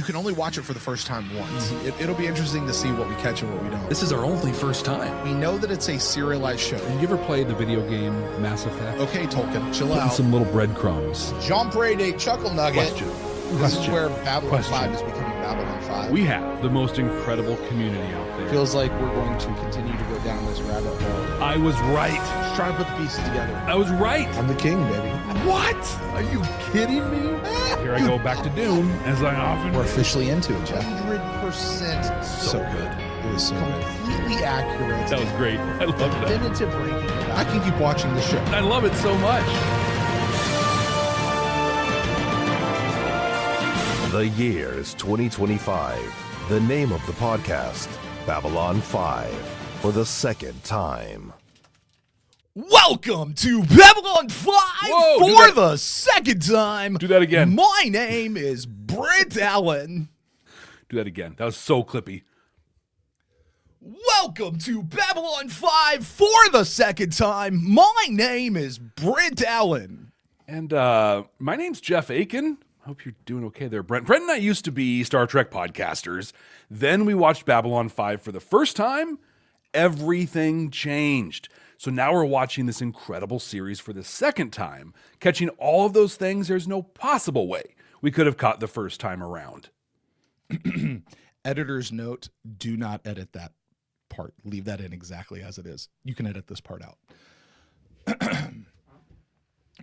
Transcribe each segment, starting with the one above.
you can only watch it for the first time once. It'll be interesting to see what we catch and what we don't. This is our only first time. We know that it's a serialized show. Did you ever play the video game Mass Effect? Okay, Tolkien, chill Putting out. some little breadcrumbs. Jean Paré Chuckle Nugget. Question. This is where Babylon 5 is becoming Babylon 5. We have the most incredible community out there. Feels like we're going to continue to go down this rabbit hole. I was right. Just trying to put the pieces together. I was right. I'm the king, baby. What? Are you kidding me? Here I go back to Dune, as I often We're do. officially into it, Jeff. 100% So good. It was so completely accurate. That was great. I love that. Definitive ranking. I can keep watching the show. I love it so much. The year is 2025. The name of the podcast, Babylon 5, for the second time. Welcome to Babylon 5 Whoa, for the second time. Do that again. My name is Brent Allen. Do that again. That was so clippy. Welcome to Babylon 5 for the second time. My name is Brent Allen. And my name's Jeff Akin. Hope you're doing okay there, Brent. Brent and I used to be Star Trek podcasters. Then we watched Babylon 5 for the first time. Everything changed. So now we're watching this incredible series for the second time. Catching all of those things, there's no possible way we could have caught the first time around. Editor's note, do not edit that part. Leave that in exactly as it is. You can edit this part out.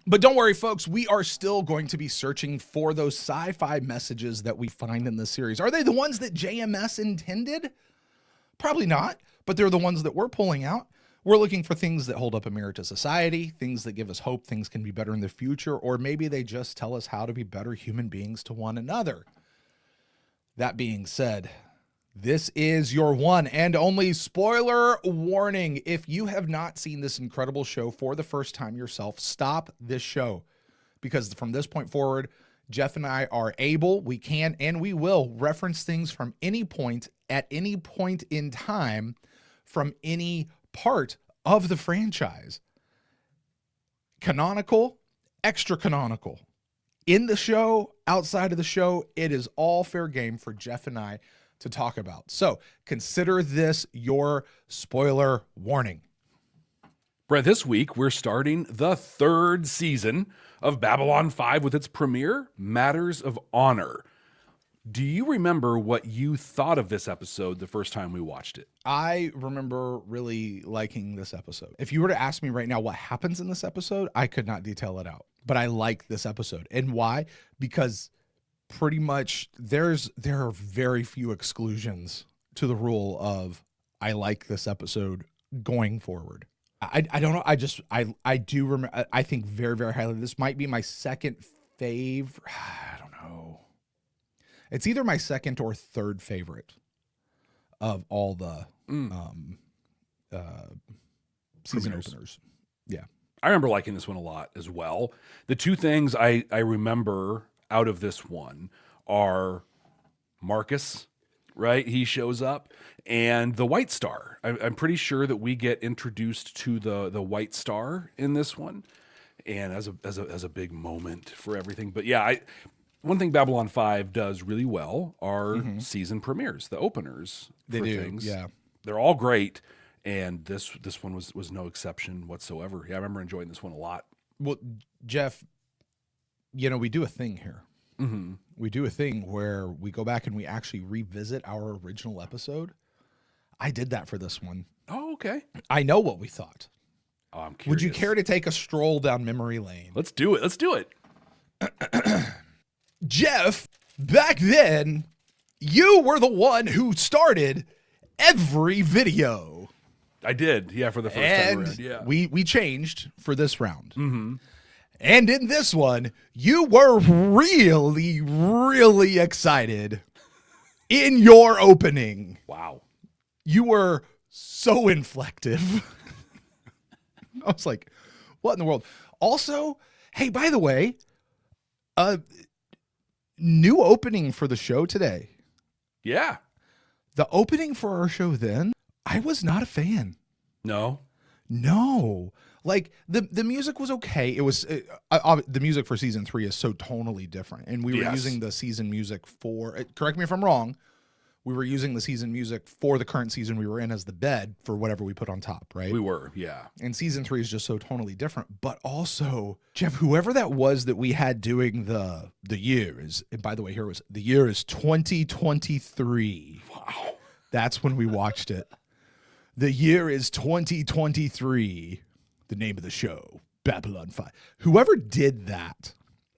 But don't worry, folks. We are still going to be searching for those sci-fi messages that we find in this series. Are they the ones that JMS intended? Probably not, but they're the ones that we're pulling out. We're looking for things that hold up a mirror to society, things that give us hope things can be better in the future, or maybe they just tell us how to be better human beings to one another. That being said, this is your one and only spoiler warning. If you have not seen this incredible show for the first time yourself, stop this show. Because from this point forward, Jeff and I are able, we can, and we will reference things from any point, at any point in time, from any part of the franchise. Canonical, extra canonical. In the show, outside of the show, it is all fair game for Jeff and I to talk about. So consider this your spoiler warning. Brent, this week we're starting the third season of Babylon 5 with its premiere, Matters of Honor. Do you remember what you thought of this episode the first time we watched it? I remember really liking this episode. If you were to ask me right now what happens in this episode, I could not detail it out. But I like this episode. And why? Because pretty much there are very few exclusions to the rule of I like this episode going forward. I don't know. I do remember. I think very, very highly. This might be my second favorite. I don't know. It's either my second or third favorite of all the season openers. Yeah. I remember liking this one a lot as well. The two things I remember out of this one are Marcus, right? He shows up, and the White Star. I'm pretty sure that we get introduced to the White Star in this one, and as a big moment for everything. But yeah, one thing Babylon 5 does really well are season premieres, the openers. They for do, things. yeah. They're all great, and this one was no exception whatsoever. Yeah, I remember enjoying this one a lot. Well, Jeff, we do a thing here. Mm-hmm. We do a thing where we go back and we actually revisit our original episode. I did that for this one. Oh, okay. I know what we thought. Oh, I'm curious. Would you care to take a stroll down memory lane? Let's do it. Let's do it. Jeff, back then, you were the one who started every video. I did. Yeah, for the first time around. Yeah. we changed for this round. Mm-hmm. And in this one, you were really, really excited in your opening. Wow. You were so inflective. I was like, what in the world? Also, hey, by the way, new opening for the show today. Yeah. The opening for our show then, I was not a fan. No. No. Like the music was okay. It was the music for season 3 is so tonally different, and we were using the season music for. Correct me if I'm wrong. We were using the season music for the current season we were in as the bed for whatever we put on top, right? We were, yeah. And season 3 is just so tonally different. But also, Jeff, whoever that was that we had doing the year is, and by the way, the year is 2023. Wow. That's when we watched it. The year is 2023. The name of the show, Babylon 5. Whoever did that,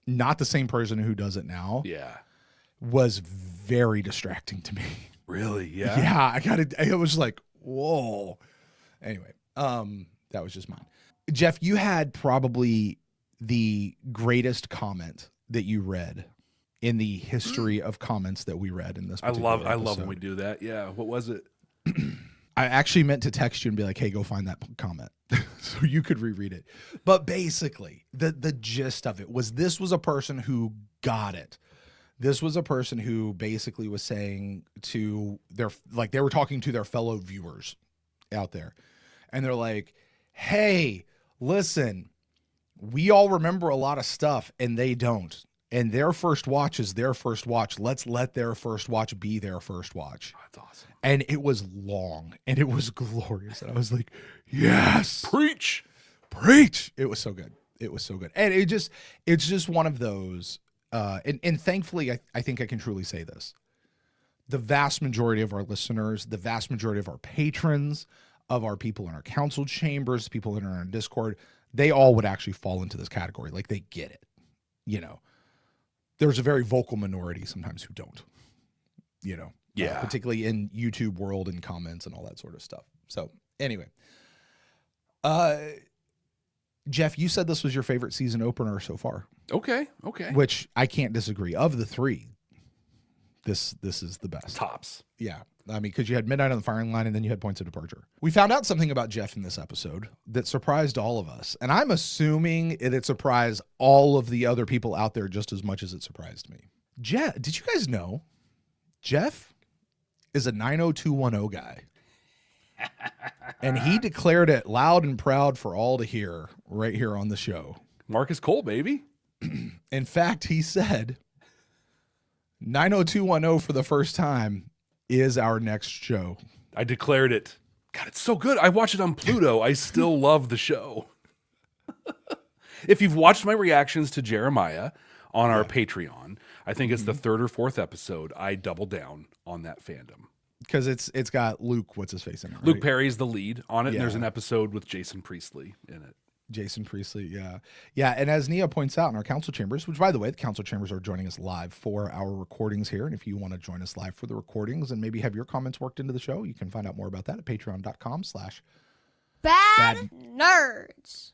not the same person who does it now. Yeah. Was very distracting to me. Really? Yeah. Yeah, it was like, whoa. Anyway, that was just mine. Jeff, you had probably the greatest comment that you read in the history of comments that we read in this particular episode. I love when we do that. Yeah. What was it? I actually meant to text you and be like, hey, go find that comment so you could reread it. But basically, the gist of it was this was a person who got it. This was a person who basically was saying to they were talking to their fellow viewers out there. And they're like, hey, listen, we all remember a lot of stuff and they don't. And their first watch is their first watch. Let's let their first watch be their first watch. Oh, that's awesome. And it was long and it was glorious. And I was like, yes. Preach. It was so good. It was so good. And it's just one of those. And thankfully, I think I can truly say this. The vast majority of our listeners, the vast majority of our patrons, of our people in our council chambers, people in our Discord, they all would actually fall into this category. Like, they get it. You know, there's a very vocal minority sometimes who don't, you know, particularly in YouTube world and comments and all that sort of stuff. So anyway, Jeff, you said this was your favorite season opener so far. Okay. Which I can't disagree. Of the 3, this is the best. Tops. Yeah. I mean, because you had Midnight on the Firing Line and then you had Points of Departure. We found out something about Jeff in this episode that surprised all of us. And I'm assuming it surprised all of the other people out there just as much as it surprised me. Jeff, did you guys know Jeff is a 90210 guy? And he declared it loud and proud for all to hear right here on the show. Marcus Cole, baby. In fact, he said 90210 for the first time is our next show. I declared it. God, it's so good. I watch it on Pluto. I still love the show. If you've watched my reactions to Jeremiah on our Patreon, I think it's the 3rd or 4th episode, I double down on that fandom. Because it's got Luke, what's his face in it, right? Luke Perry's the lead on it, Yeah. and there's an episode with Jason Priestley in it. Jason Priestley, yeah. Yeah, and as Nia points out in our council chambers, which, by the way, the council chambers are joining us live for our recordings here, and if you want to join us live for the recordings and maybe have your comments worked into the show, you can find out more about that at patreon.com/badnerds.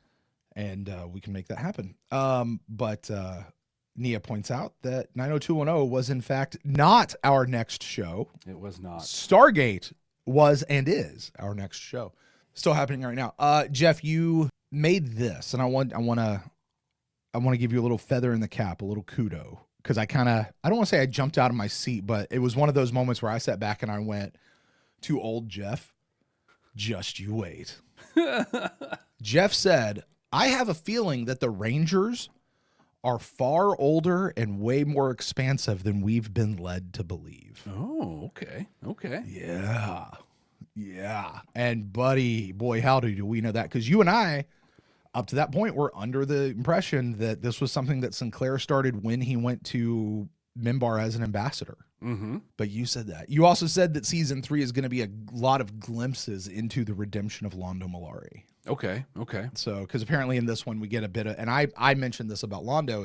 And we can make that happen. But Nia points out that 90210 was, in fact, not our next show. It was not. Stargate was and is our next show. Still happening right now. Jeff, you made this, and I want to give you a little feather in the cap, a little kudo, because I don't want to say I jumped out of my seat, but it was one of those moments where I sat back and I went, to old Jeff, just you wait. Jeff said, I have a feeling that the Rangers are far older and way more expansive than we've been led to believe. Oh, okay. Yeah. And buddy, boy, howdy, do we know that? Because you and I, up to that point, were under the impression that this was something that Sinclair started when he went to Minbar as an ambassador. Mm-hmm. But you said that. You also said that season 3 is going to be a lot of glimpses into the redemption of Londo Mollari. Okay. So, because apparently in this one we get a bit of, and I mentioned this about Londo,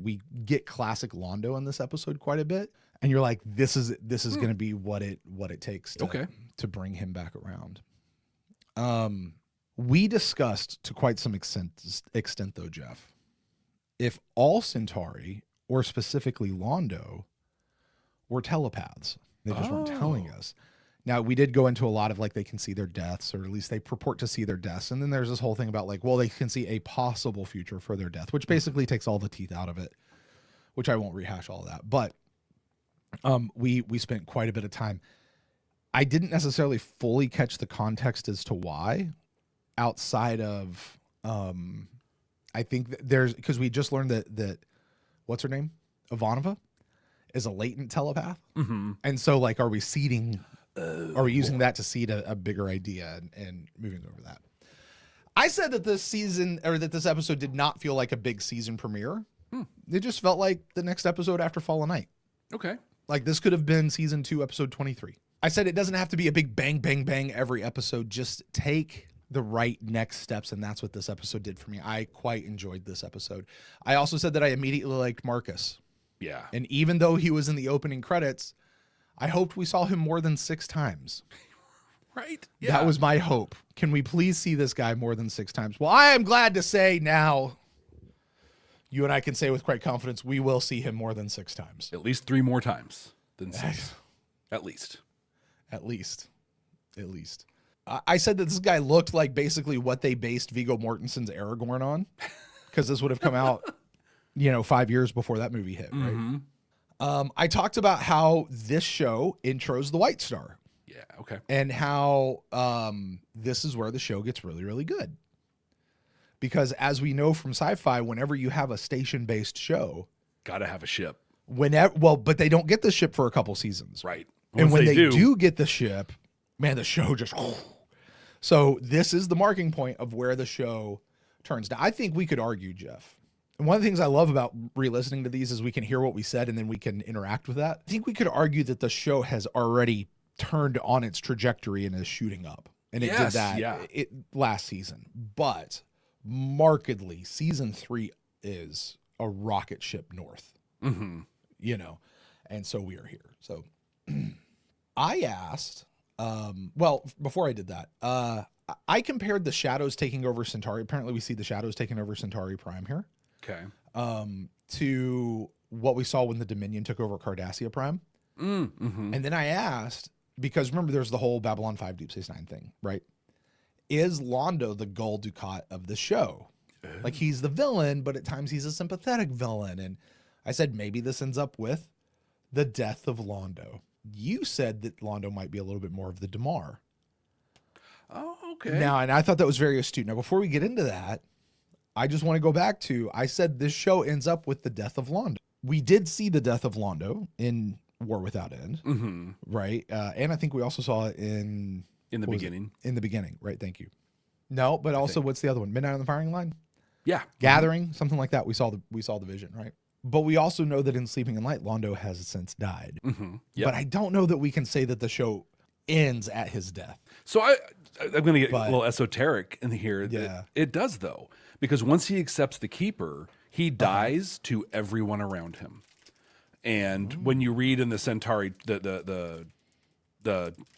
we get classic Londo in this episode quite a bit, and you're like, this is going to be what it takes to bring him back around. We discussed to quite some extent though, Jeff, if all Centauri, or specifically Londo, were telepaths. They just weren't telling us. Now, we did go into a lot of, like, they can see their deaths, or at least they purport to see their deaths. And then there's this whole thing about, like, well, they can see a possible future for their death, which basically takes all the teeth out of it, which I won't rehash all that. But we spent quite a bit of time. I didn't necessarily fully catch the context as to why, outside of I think that there's, because we just learned that what's her name? Ivanova is a latent telepath. Mm-hmm. And so, like, are we seeding, are we using that to seed a bigger idea and moving over that? I said that this season, or that this episode did not feel like a big season premiere. It just felt like the next episode after Fall of Night. Okay. Like, this could have been season 2, episode 23. I said it doesn't have to be a big bang, bang, bang every episode. Just take the right next steps, and that's what this episode did for me. I quite enjoyed this episode. I also said that I immediately liked Marcus. Yeah. And even though he was in the opening credits, I hoped we saw him more than 6 times. Right? Yeah. That was my hope. Can we please see this guy more than 6 times? Well, I am glad to say now, you and I can say with great confidence, we will see him more than 6 times. At least 3 more times than 6. At least. At least. I said that this guy looked like basically what they based Viggo Mortensen's Aragorn on, because this would have come out, 5 years before that movie hit, right? Mm-hmm. I talked about how this show intros the White Star. Yeah, okay. And how this is where the show gets really, really good. Because as we know from sci-fi, whenever you have a station-based show, Gotta have a ship. But they don't get the ship for a couple seasons. Right. And when they do get the ship, man, the show just... So this is the marking point of where the show turns. Now, I think we could argue, Jeff, and one of the things I love about re-listening to these is we can hear what we said and then we can interact with that. I think we could argue that the show has already turned on its trajectory and is shooting up. And it did that last season. But markedly, season 3 is a rocket ship north. Mm-hmm. And so we are here. So I asked, before I did that, I compared the Shadows taking over Centauri. Apparently we see the Shadows taking over Centauri Prime here. Okay. To what we saw when the Dominion took over Cardassia Prime. Mm-hmm. And then I asked, because remember there's the whole Babylon 5 Deep Space Nine thing, right? Is Londo the Gul Dukat of the show? Like, he's the villain, but at times he's a sympathetic villain. And I said, maybe this ends up with the death of Londo. You said that Londo might be a little bit more of the Damar. Oh, okay. Now, and I thought that was very astute. Now, before we get into that, I just want to go back to, I said this show ends up with the death of Londo. We did see the death of Londo in War Without End, right? And I think we also saw it in the beginning. In the beginning, right? Thank you. No, but also, what's the other one? Midnight on the Firing Line? Yeah. Gathering, something like that. We saw the vision, right? But we also know that in Sleeping in Light, Londo has since died. Mm-hmm. Yep. But I don't know that we can say that the show ends at his death. So I'm going to get a little esoteric in here. Yeah. It does, though, because once he accepts the Keeper, he dies to everyone around him. And when you read in the Centauri, the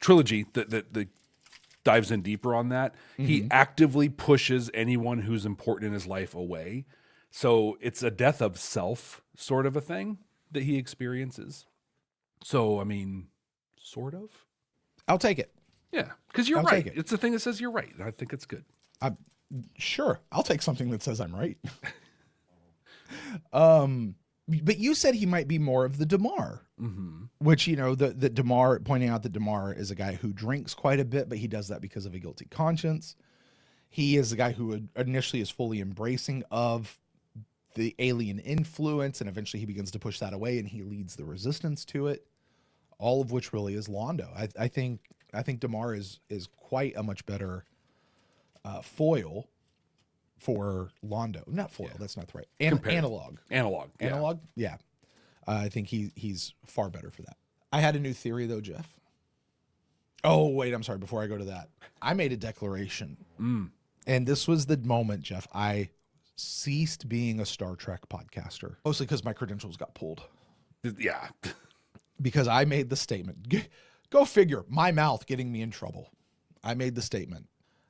trilogy that dives in deeper on that, he actively pushes anyone who's important in his life away. So it's a death of self sort of a thing that he experiences. So, I mean, sort of. I'll take it. Yeah, because you're I'll right. take it. It's the thing that says you're right. I think it's good. Sure, I'll take something that says I'm right. But you said he might be more of the Damar, which, the Damar, pointing out that Damar is a guy who drinks quite a bit, but he does that because of a guilty conscience. He is the guy who initially is fully embracing of the alien influence, and eventually he begins to push that away, and he leads the resistance to it. All of which really is Londo. I think Damar is quite a much better foil for Londo. Not foil, that's not the right. Analog. Analog. Yeah. I think he's far better for that. I had a new theory though, Jeff. Oh, wait, I'm sorry. Before I go to that, I made a declaration. And this was the moment, Jeff, I ceased being a Star Trek podcaster. Mostly because my credentials got pulled. Yeah. Because I made the statement. Go figure, my mouth getting me in trouble. I made the statement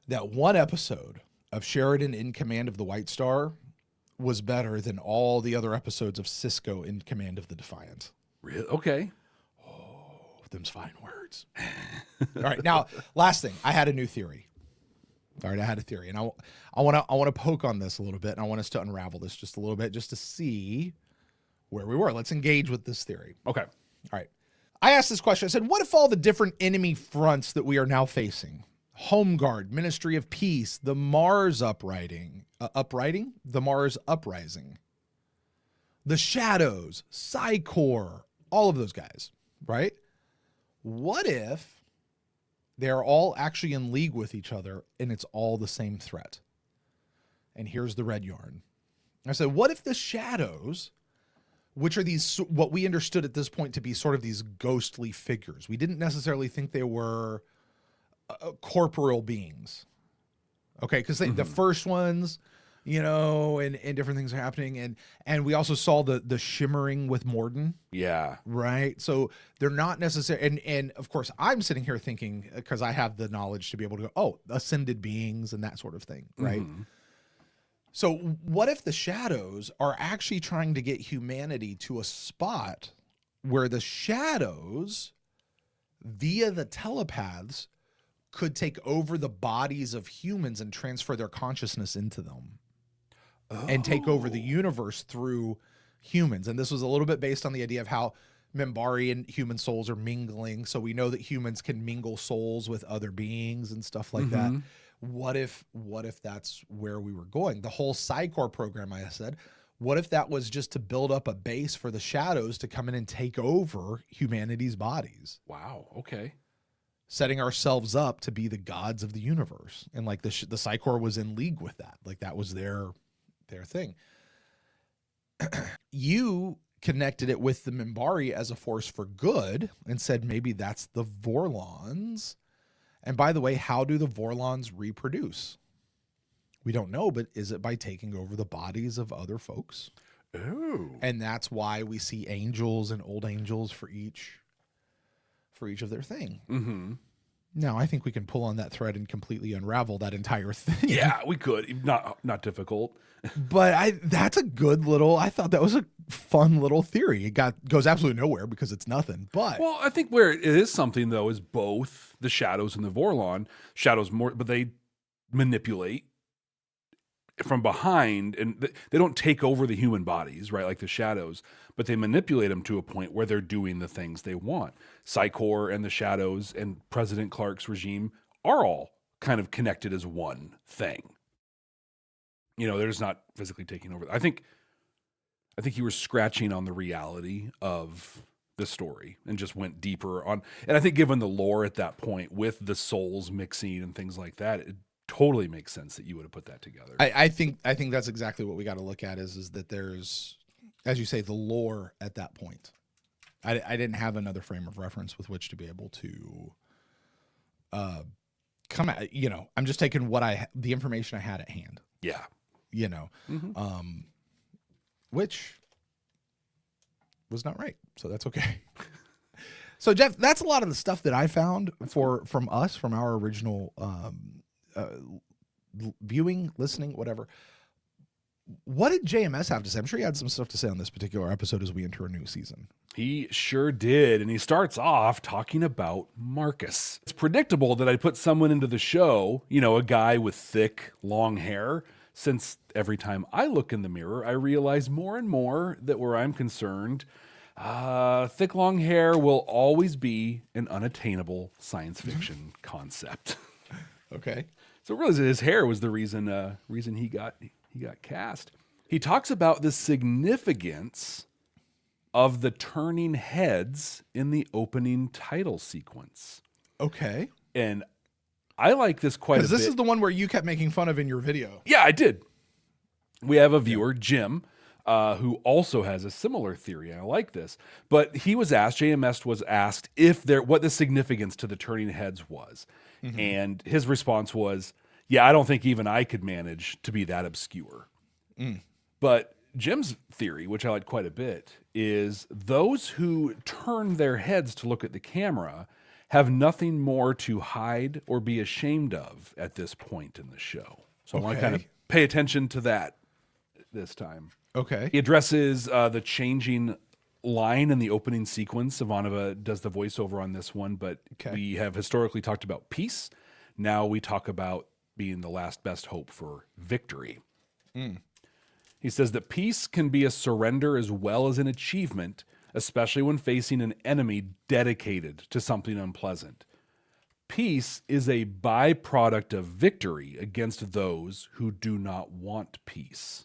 that one episode of Sheridan in command of the White Star was better than all the other episodes of Sisko in command of the Defiant. Really? Okay. Oh, them's fine words. All right, now, last thing. I had a new theory. All right, I had a theory, and I want to poke on this a little bit, and I want us to unravel this just a little bit, just to see where we were. Let's engage with this theory. Okay. All right. I asked this question. I said, what if all the different enemy fronts that we are now facing, Home Guard, Ministry of Peace, the Mars Uprising, the Mars Uprising, the Shadows, Psychor, all of those guys, right? What if they're all actually in league with each other and it's all the same threat? And here's the red yarn. I said, what if the Shadows, which are these, what we understood at this point to be sort of these ghostly figures, we didn't necessarily think they were corporeal beings. Okay, because the first ones, you know, and different things are happening, and we also saw the shimmering with Morden. Yeah. Right. So they're not necessarily, and of course I'm sitting here thinking, because I have the knowledge to be able to go, oh, ascended beings and that sort of thing, right? So what if the Shadows are actually trying to get humanity to a spot where the Shadows, via the telepaths, could take over the bodies of humans and transfer their consciousness into them and take over the universe through humans? And this was a little bit based on the idea of how Minbari and human souls are mingling. So we know that humans can mingle souls with other beings and stuff like that. What if that's where we were going? The whole Psychor program, I said, what if that was just to build up a base for the Shadows to come in and take over humanity's bodies? Wow. Okay. Setting ourselves up to be the gods of the universe. And like the Psychor was in league with that. Like that was their thing. You connected it with the Minbari as a force for good and said maybe that's the Vorlons. And by the way, how do the Vorlons reproduce? We don't know, but is it by taking over the bodies of other folks? Oh. And that's why we see angels and old angels for each of their thing. Now, I think we can pull on that thread and completely unravel that entire thing. Yeah, we could. Not difficult. But that's a good little, I thought that was a fun little theory. It goes absolutely nowhere because it's nothing. But Well, I think where it is something, though, is both the Shadows and the Vorlon. Shadows more, but they manipulate from behind, and they don't take over the human bodies, right, like the Shadows, but they manipulate them to a point where they're doing the things they want. Psychor and the Shadows and President Clark's regime are all kind of connected as one thing. You know, they're just not physically taking over. I think you were scratching on the reality of the story and just went deeper on. And I think given the lore at that point with the souls mixing and things like that, it totally makes sense that you would have put that together. I think that's exactly what we got to look at is that there's, as you say, the lore at that point. I didn't have another frame of reference with which to be able to come at, you know, I'm just taking the information I had at hand. Yeah. You know, which was not right. So that's okay. So Jeff, that's a lot of the stuff that I found from our original viewing, listening, whatever. What did JMS have to say? I'm sure he had some stuff to say on this particular episode as we enter a new season. He sure did. And he starts off talking about Marcus. It's predictable that I'd put someone into the show, you know, a guy with thick, long hair, since every time I look in the mirror, I realize more and more that where I'm concerned, thick, long hair will always be an unattainable science fiction concept. Okay. So really his hair was the reason he got cast. He talks about the significance of the turning heads in the opening title sequence. Okay. And I like this quite a bit. Because this is the one where you kept making fun of in your video. Yeah, I did. We have a viewer, Jim, who also has a similar theory, and I like this. But he was asked, JMS was asked what the significance to the turning heads was. And his response was, yeah, I don't think even I could manage to be that obscure. But Jim's theory, which I like quite a bit, is those who turn their heads to look at the camera have nothing more to hide or be ashamed of at this point in the show. So I want to kind of pay attention to that this time. Okay. He addresses the changing line in the opening sequence. Ivanova does the voiceover on this one, but we have historically talked about peace. Now we talk about being the last best hope for victory. He says that peace can be a surrender as well as an achievement, especially when facing an enemy dedicated to something unpleasant. Peace is a byproduct of victory against those who do not want peace.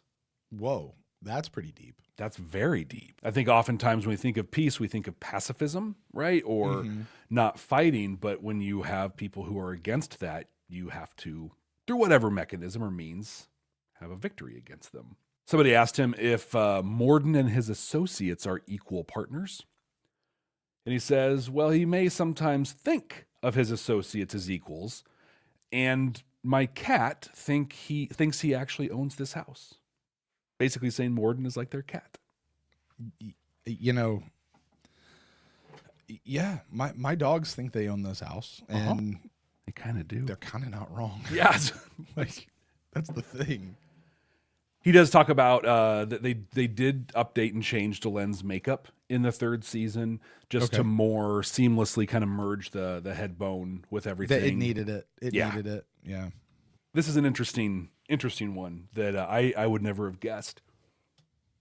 Whoa, that's pretty deep. That's very deep. I think oftentimes when we think of peace, we think of pacifism, right? Or not fighting. But when you have people who are against that, you have to, through whatever mechanism or means, have a victory against them. Somebody asked him if Morden and his associates are equal partners. And he says, well, he may sometimes think of his associates as equals, and my cat thinks he actually owns this house. Basically saying Morden is like their cat. You know, yeah, my dogs think they own this house, and they kind of do. They're kind of not wrong. Yeah. Like, that's the thing. He does talk about that they did update and change Delen's makeup in the third season just to more seamlessly kind of merge the head bone with everything. It needed it. It needed it. Yeah. This is an interesting one that I would never have guessed.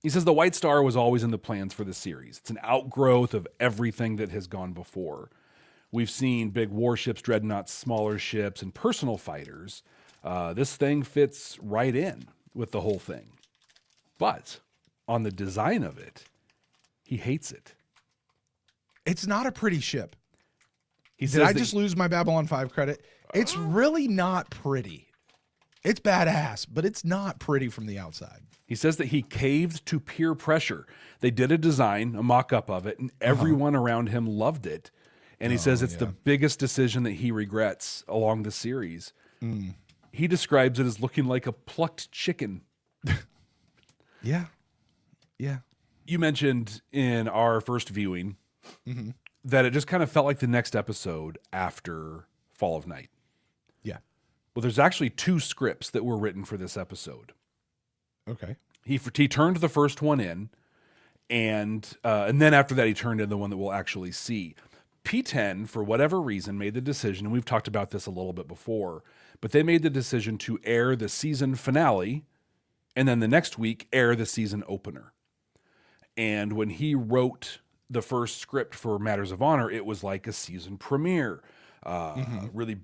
He says the White Star was always in the plans for the series. It's an outgrowth of everything that has gone before. We've seen big warships, dreadnoughts, smaller ships, and personal fighters. This thing fits right in with the whole thing. But on the design of it, he hates it. It's not a pretty ship. Did I just lose my Babylon 5 credit? It's really not pretty. It's badass, but it's not pretty from the outside. He says that he caved to peer pressure. They did a design, a mock-up of it, and everyone around him loved it. And he says it's the biggest decision that he regrets along the series. He describes it as looking like a plucked chicken. Yeah. You mentioned in our first viewing that it just kind of felt like the next episode after Fall of Night. Yeah. Well, there's actually 2 scripts that were written for this episode. Okay. He turned the first one in, and then after that he turned in the one that we'll actually see. P10, for whatever reason, made the decision, and we've talked about this a little bit before, but they made the decision to air the season finale and then the next week air the season opener. And when he wrote the first script for Matters of Honor, it was like a season premiere, really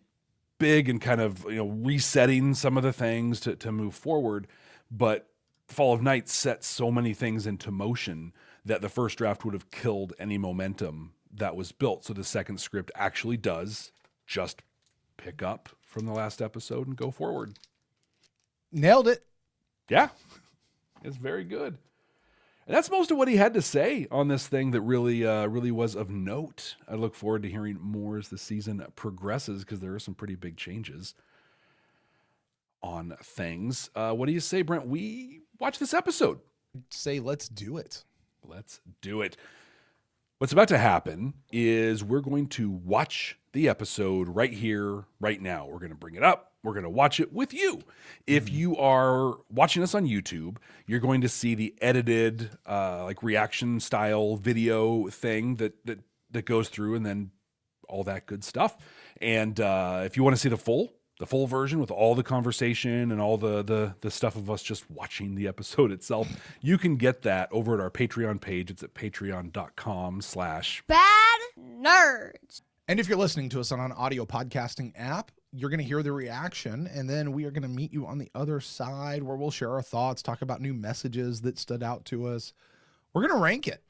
big and kind of resetting some of the things to move forward. But Fall of Night set so many things into motion that the first draft would have killed any momentum that was built. So the second script actually does just pick up from the last episode and go forward. Nailed it. Yeah, it's very good. And that's most of what he had to say on this thing that really was of note. I look forward to hearing more as the season progresses because there are some pretty big changes on things. What do you say, Brent? We watch this episode. Say, let's do it. Let's do it. What's about to happen is we're going to watch the episode right here, right now. We're going to bring it up. We're going to watch it with you. If you are watching us on YouTube, you're going to see the edited, like reaction style video thing that goes through, and then all that good stuff. And if you want to see the full version with all the conversation and all the stuff of us just watching the episode itself, you can get that over at our Patreon page. It's at patreon.com/badnerds. And if you're listening to us on an audio podcasting app, you're going to hear the reaction, and then we are going to meet you on the other side where we'll share our thoughts, talk about new messages that stood out to us. We're going to rank it.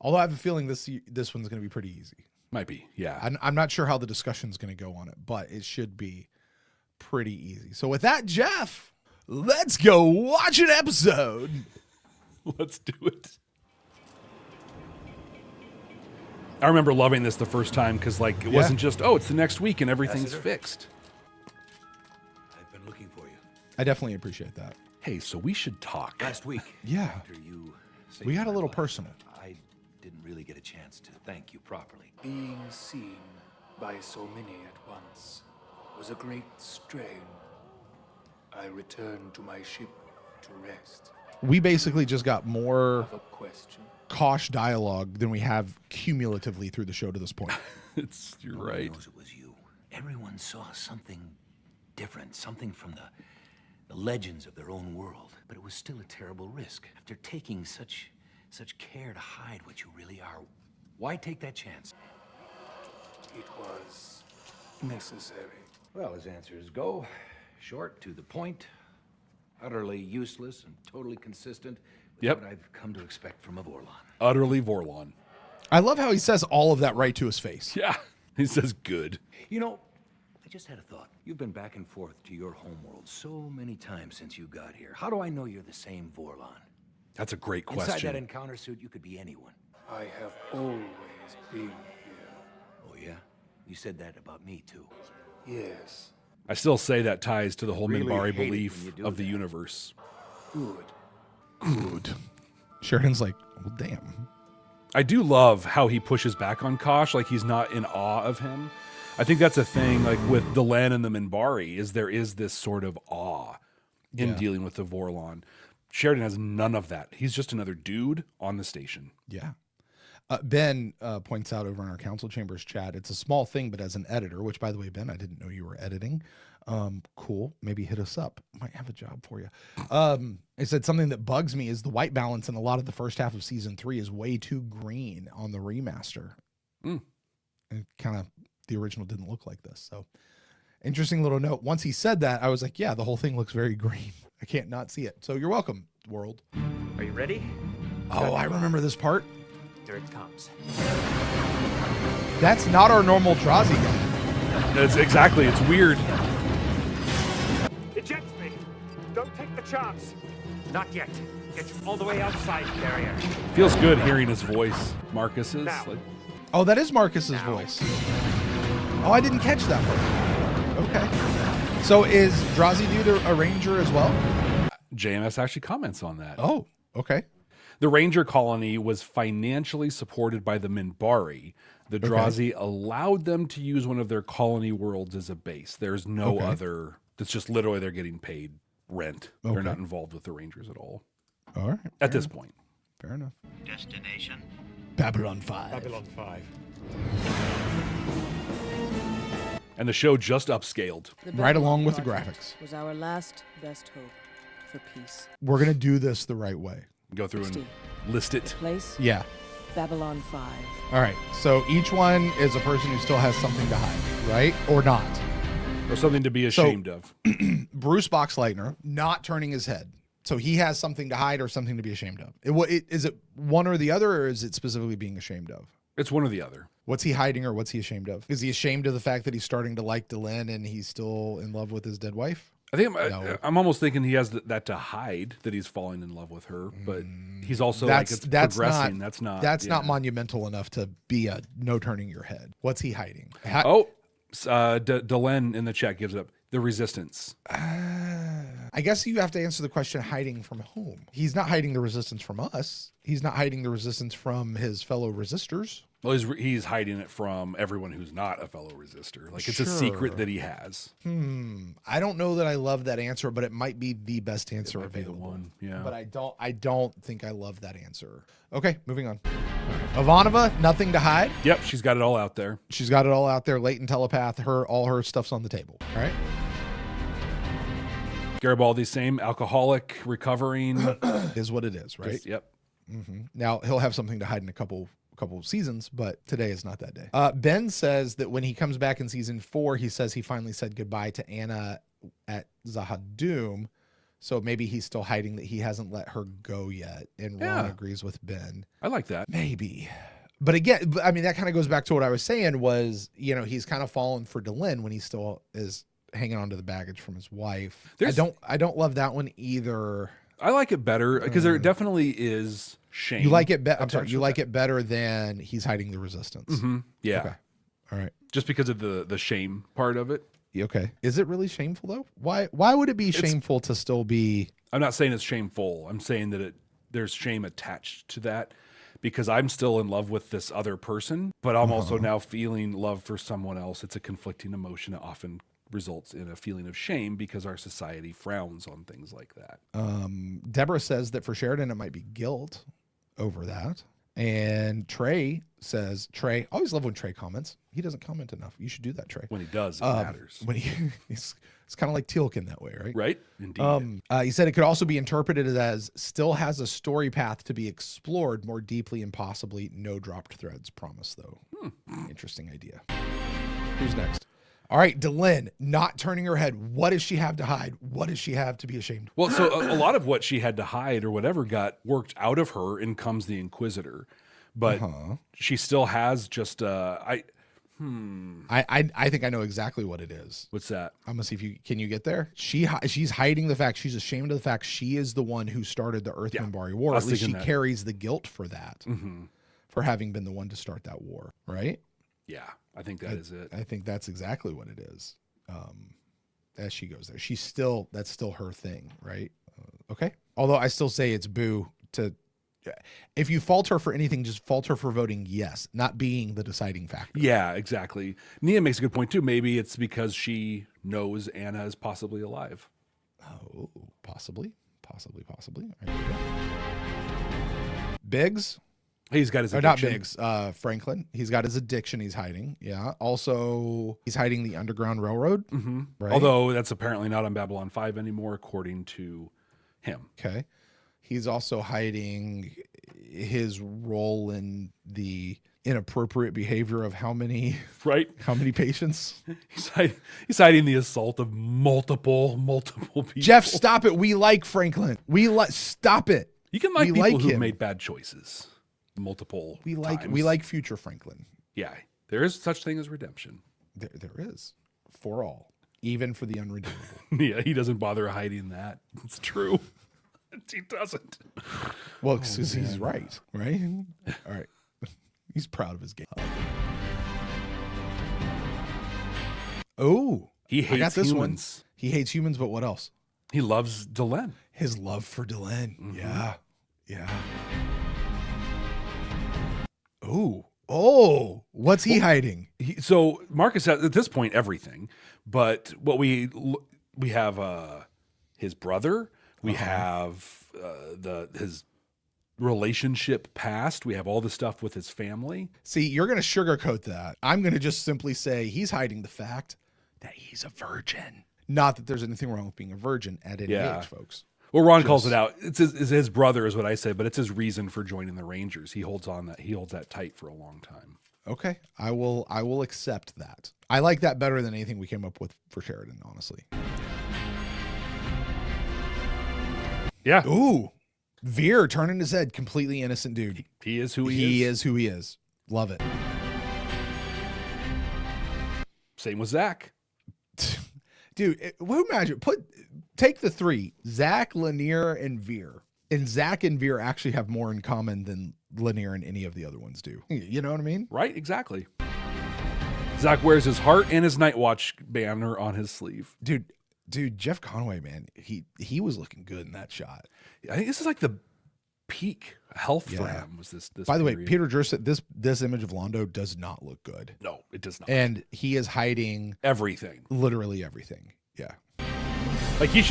Although I have a feeling this one's going to be pretty easy. Might be, yeah. I'm not sure how the discussion's going to go on it, but it should be pretty easy. So with that, Jeff, let's go watch an episode. Let's do it. I remember loving this the first time because, like, it wasn't just, it's the next week and everything's fixed. I've been looking for you. I definitely appreciate that. Hey, so we should talk. Last week, Yeah. after you saved We got a my little life, personal. I didn't really get a chance to thank you properly. Being seen by so many at once was a great strain. I returned to my ship to rest. We basically just got more Have a question? Kosh dialogue than we have cumulatively through the show to this point. You're Nobody right. knows it was you. Everyone saw something different, something from the legends of their own world. But it was still a terrible risk. After taking such care to hide what you really are, why take that chance? It was necessary. Well, his answers go short, to the point, utterly useless, and totally consistent with Yep. what I've come to expect from a Vorlon. Utterly Vorlon. I love how he says all of that right to his face. Yeah. He says good. You know, I just had a thought. You've been back and forth to your homeworld so many times since you got here. How do I know you're the same Vorlon? That's a great Inside that question. encounter suit, you could be anyone. I have always been here. Oh, yeah? You said that about me, too. Yes. I still say that ties to the whole Really Minbari hate it when belief you do of the that. universe. Good. Good. Sheridan's like, well, damn. I do love how he pushes back on Kosh, like he's not in awe of him. I think that's a thing, like with Delenn and the Minbari, is there is this sort of awe in dealing with the Vorlon. Sheridan has none of that. He's just another dude on the station. Yeah. Ben points out over in our council chambers chat, it's a small thing, but as an editor, which by the way, Ben, I didn't know you were editing. Cool. Maybe hit us up. Might have a job for you. It said something that bugs me is the white balance in a lot of the first half of season 3 is way too green on the remaster. And kind of the original didn't look like this. So interesting little note. Once he said that, I was like, yeah, the whole thing looks very green. I can't not see it. So you're welcome, world. Are you ready? Oh, I remember this part. Here it comes. That's not our normal Drazi guy. That's exactly. It's weird. Eject me! Don't take the chance! Not yet. Get you all the way outside, carrier. Feels good hearing his voice. Marcus's. Now. Like, Oh, that is Marcus's voice. Oh, I didn't catch that one. Okay. So is Drazi Dude a ranger as well? JMS actually comments on that. Oh, okay. The Ranger colony was financially supported by the Minbari. The Drazi allowed them to use one of their colony worlds as a base. There's no other. It's just literally they're getting paid rent. They're not involved with the Rangers at all. All right. At this point. Fair enough. Destination? Babylon 5. Babylon 5. And the show just upscaled. The Right along Babylon with the Project graphics. Was our last best hope for peace. We're going to do this the right way. Go through and Steve. list it. Place? Yeah. Babylon 5. All right. So each one is a person who still has something to hide, right? Or not. Or something to be ashamed of. Bruce Boxleitner not turning his head. So he has something to hide or something to be ashamed of. Is it one or the other, or is it specifically being ashamed of? It's one or the other. What's he hiding or what's he ashamed of? Is he ashamed of the fact that he's starting to like Delenn and he's still in love with his dead wife? I think No. I'm almost thinking he has that to hide, that he's falling in love with her, but he's also That's like it's not progressing. That's not yeah. monumental enough to be a no turning your head. What's he hiding? Delenn in the chat gives up the resistance. I guess you have to answer the question, hiding from whom? He's not hiding the resistance from us. He's not hiding the resistance from his fellow resistors. Well, he's hiding it from everyone who's not a fellow resistor. Like it's a secret that he has. I don't know that I love that answer, but it might be the best answer Might be the available. one, yeah. But I don't think I love that answer. Okay, moving on. Ivanova, nothing to hide. Yep, she's got it all out there. She's got it all out there. Latent telepath. All her stuff's on the table. All right. Garibaldi, same alcoholic, recovering. Is what it is, right? Yep. Now he'll have something to hide in a couple seasons, but today is not that day. Ben says that when he comes back in season 4, he says he finally said goodbye to Anna at Zahadum. So maybe he's still hiding that he hasn't let her go yet. And Ron agrees with Ben. I like that. Maybe. But again, I mean, that kind of goes back to what I was saying was, he's kind of fallen for Delenn when he still is hanging on to the baggage from his wife. I don't love that one either. I like it better because there definitely is shame. You like it better. I'm sorry. You like it better than he's hiding the resistance. Yeah. Okay. All right. Just because of the shame part of it. Okay. Is it really shameful though? Why would it be shameful to still be? I'm not saying it's shameful. I'm saying that there's shame attached to that because I'm still in love with this other person, but I'm also now feeling love for someone else. It's a conflicting emotion. It often results in a feeling of shame because our society frowns on things like that. Deborah says that for Sheridan, it might be guilt over that. And Trey says, I always love when Trey comments. He doesn't comment enough. You should do that, Trey. When he does, it matters. When it's kind of like Teal'c that way, right? Right? Indeed. He said it could also be interpreted as still has a story path to be explored more deeply and possibly no dropped threads promise, though. Interesting idea. Who's next? All right, Delenn, not turning her head. What does she have to hide? What does she have to be ashamed of? Well, so a lot of what she had to hide or whatever got worked out of her, and comes the Inquisitor. But she still has just I think I know exactly what it is. what's that? I'm gonna see if you get there. She's hiding the fact. She's ashamed of the fact she is the one who started the Earth-Minbari War. I At was least she thinking that. carries the guilt for that, for having been the one to start that war. Right? Yeah, I think that is it. I think that's exactly what it is. As she goes there, that's still her thing, right? Okay. Although I still say it's boo to. If you fault her for anything, just fault her for voting yes, not being the deciding factor. Yeah, exactly. Nia makes a good point too. Maybe it's because she knows Anna is possibly alive. Oh, possibly. All right, here we go. Biggs. He's got his Or addiction. not Biggs. Franklin. He's got his addiction. He's hiding. Yeah. Also, he's hiding the Underground Railroad. Right? Although that's apparently not on Babylon 5 anymore, according to him. Okay. He's also hiding his role in the inappropriate behavior of how many patients? He's hiding the assault of multiple people. Jeff, stop it. We like Franklin. Stop it. You can like we people like who him. made bad choices multiple times. We like future Franklin. Yeah, there is such thing as redemption. There is for all, even for the unredeemable. Yeah, he doesn't bother hiding that. It's true. He doesn't. Well, because he's right? All right. He's proud of his game. Oh, He I hates got this humans. one. He hates humans, but what else? He loves Delenn. His love for Delenn. Yeah. Oh, what's he hiding? So Marcus has, at this point, everything. But what we have his brother. We have his relationship past. We have all the stuff with his family. See, you're going to sugarcoat that. I'm going to just simply say he's hiding the fact that he's a virgin. Not that there's anything wrong with being a virgin at any age, folks. Well, Ron calls it out. It's his brother is what I say, but it's his reason for joining the Rangers. He holds that tight for a long time. Okay, I will accept that. I like that better than anything we came up with for Sheridan, honestly. Yeah. Ooh, Veer turning his head, completely innocent dude. He is who he is. He is who he is. Love it. Same with Zach. Dude, imagine take the three, Zach, Lanier, and Veer. And Zach and Veer actually have more in common than Lanier and any of the other ones do. You know what I mean? Right, exactly. Zach wears his heart and his Night Watch banner on his sleeve. Dude, Jeff Conway, man, he was looking good in that shot. I think this is like the peak health for him. Was this? By the way, period. Peter Jurst, this image of Londo does not look good. No, it does not. And he is hiding everything, literally everything. Yeah, he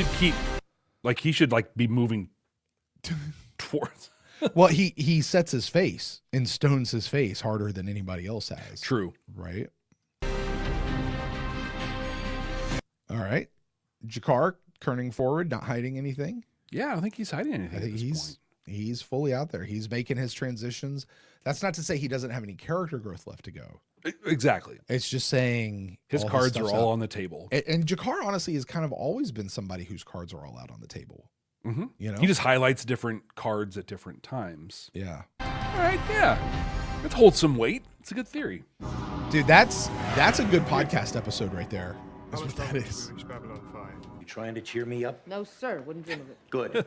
should be moving towards. Well, he sets his face and stones his face harder than anybody else has. True, right? All right. Jakar turning forward, not hiding anything. Yeah, I don't think he's hiding anything. I think he's fully out there. He's making his transitions. That's not to say he doesn't have any character growth left to go. Exactly. It's just saying his cards are all on the table. And Jakar honestly has kind of always been somebody whose cards are all out on the table. Mm-hmm. You know, he just highlights different cards at different times. Yeah. All right. Yeah. Let's hold some weight. It's a good theory, dude. That's a good podcast episode right there. That's what that is. You trying to cheer me up? No, sir. Wouldn't dream of it. Good.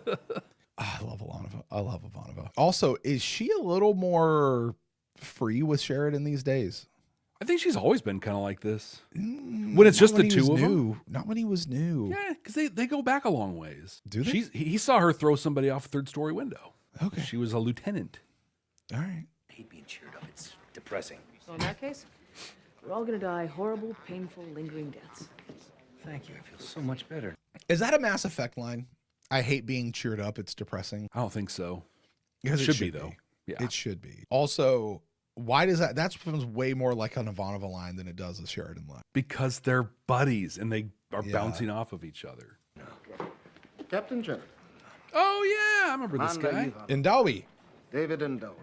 I love Ivanova. Also, is she a little more free with Sheridan these days? I think she's always been kind of like this. When it's just the two of them. Not when he was new. Yeah, because they go back a long ways. Do they? He saw her throw somebody off a third-story window. Okay. She was a lieutenant. All right. I hate being cheered up. It's depressing. So in that case, we're all gonna die horrible, painful, lingering deaths. Thank you. I feel so much better. Is that a Mass Effect line? I hate being cheered up. It's depressing. I don't think so. Because it should be, though. Yeah. It should be. Also, why does that sounds way more like an Ivanova line than it does a Sheridan line? Because they're buddies and they are bouncing off of each other. Captain Sheridan. Oh, yeah. I remember this guy. Indawi. David Indawi.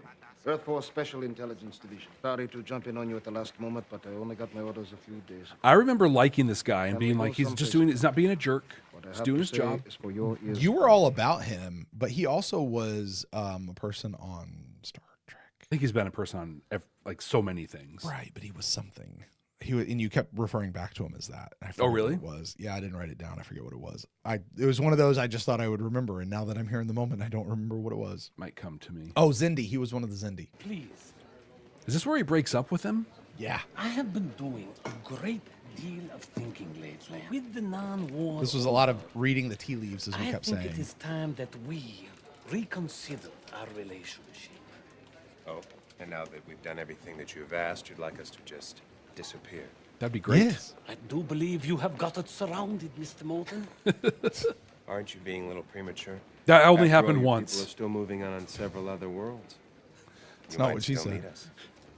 Earth Force Special Intelligence Division. Sorry to jump in on you at the last moment, but I only got my orders a few days ago. I remember liking this guy and Can being we like, go he's not being a jerk. What I He's have doing to his say job. is for your ears You were only. all about him, but he also was a person on Star Trek. I think he's been a person on like so many things. Right, but he was something. And you kept referring back to him as that. I forget Oh, really? What it was. Yeah, I didn't write it down. I forget what it was. It was one of those I just thought I would remember, and now that I'm here in the moment, I don't remember what it was. Might come to me. Oh, Zindi. He was one of the Zindi. Please. Is this where he breaks up with him? Yeah. I have been doing a great deal of thinking lately. With the non-war... This was a lot of reading the tea leaves, as we I kept think saying. it is time that we reconsider our relationship. Oh, and now that we've done everything that you've asked, you'd like us to just disappear. That'd be great. Yes. I do believe you have got it surrounded, Mr. Moulton. Aren't you being a little premature? That only After all, happened your once. People are still moving on several other worlds. It's not what she said. Meet us.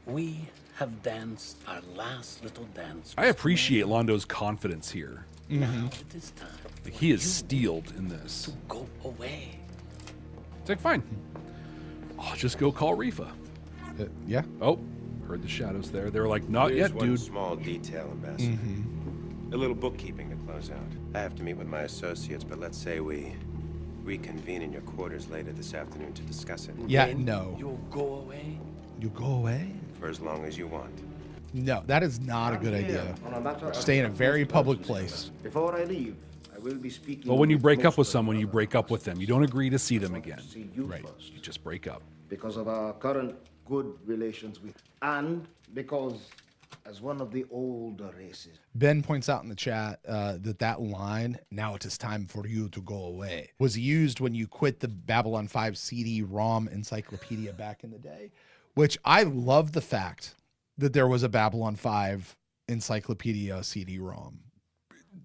We have danced our last little dance. I appreciate Londo's confidence here. Now it is time Like, for he is you steeled in this. to go away. It's like, fine. I'll just go call Rifa. Yeah. Oh, heard the shadows there. They were like, not Here's yet, one dude. small detail, Ambassador. A little bookkeeping to close out. I have to meet with my associates, but let's say we reconvene in your quarters later this afternoon to discuss it. Yeah, Then no. You'll go away. You go away? For as long as you want. No, that is not a good I'm idea. here on a matter of Stay in a very utmost public emergency. place. Before I leave, I will be speaking. Well, when you with break up most with of someone, the you other break up with them. You don't agree to see them ambassadors. again. See you Right. first. You just break up. Because of our current good relations with, and because as one of the older races. Ben points out in the chat that line, now it is time for you to go away, was used when you quit the Babylon 5 CD-ROM encyclopedia back in the day, which I love the fact that there was a Babylon 5 encyclopedia CD-ROM.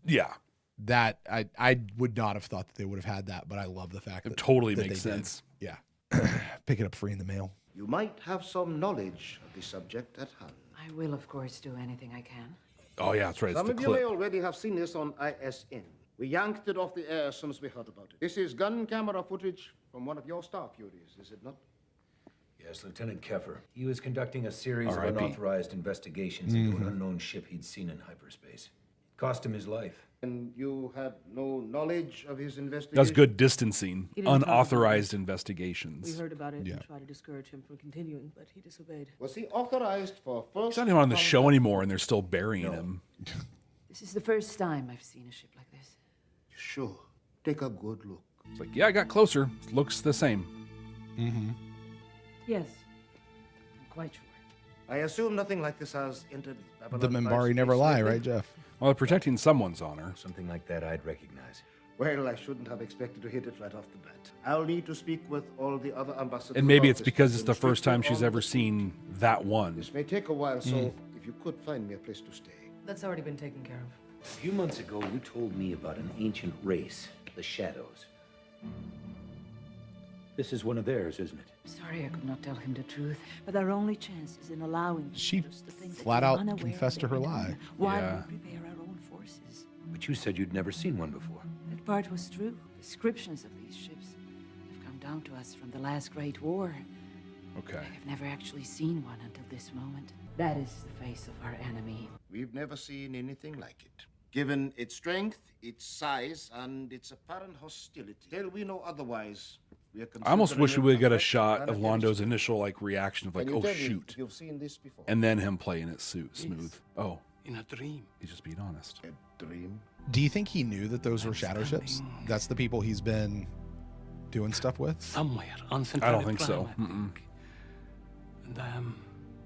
Yeah. That I would not have thought that they would have had that, but I love the fact that It totally that makes they did. sense. Yeah. Pick it up free in the mail. You might have some knowledge of the subject at hand. I will, of course, do anything I can. Oh, yeah, that's right. It's Some the of you may clip. already have seen this on ISN. We yanked it off the air as soon as we heard about it. This is gun camera footage from one of your Starfuries, is it not? Yes, Lieutenant Keffer. He was conducting a series of R.I.P. unauthorized investigations into an unknown ship he'd seen in hyperspace. It cost him his life. And you had no knowledge of his investigation? That's good distancing. He didn't talk about Unauthorized We investigations. heard about it Yeah. and tried to discourage him from continuing, but he disobeyed. Was he authorized for first? He's not even on the show anymore, and they're still burying him. This is the first time I've seen a ship like this. Sure. Take a good look. It's like, yeah, I got closer. Looks the same. Yes, I'm quite sure. I assume nothing like this has entered Babylon The 5 Minbari never space lie, lately? right, Jeff? Well, they're protecting someone's honor. Something like that I'd recognize. Well, I shouldn't have expected to hit it right off the bat. I'll need to speak with all the other ambassadors. And maybe about it's this because to it's the first time strictly she's on ever the- seen that one. This may take a while, so if you could find me a place to stay. That's already been taken care of. A few months ago, you told me about an ancient race, the Shadows. This is one of theirs, isn't it? Sorry I could not tell him the truth, but our only chance is in allowing She us to think that flat we're out unaware confessed to of her their lie. done while Yeah. we prepare our own forces. But you said you'd never seen one before. That part was true. Descriptions of these ships have come down to us from the last Great War. Okay. I've never actually seen one until this moment. That is the face of our enemy. We've never seen anything like it. Given its strength, its size, and its apparent hostility. Till we know otherwise, we are I almost wish we considering would it get a threat shot of planetary Londo's security. initial like reaction of like, Can you oh tell me shoot, if you've seen this before? and then him playing it smooth. Oh, In a dream. he's just being honest. A dream. Do you think he knew that those were shadow ships? That's the people he's been doing stuff with? Somewhere on I Centauri don't think so. Prime, I think. And,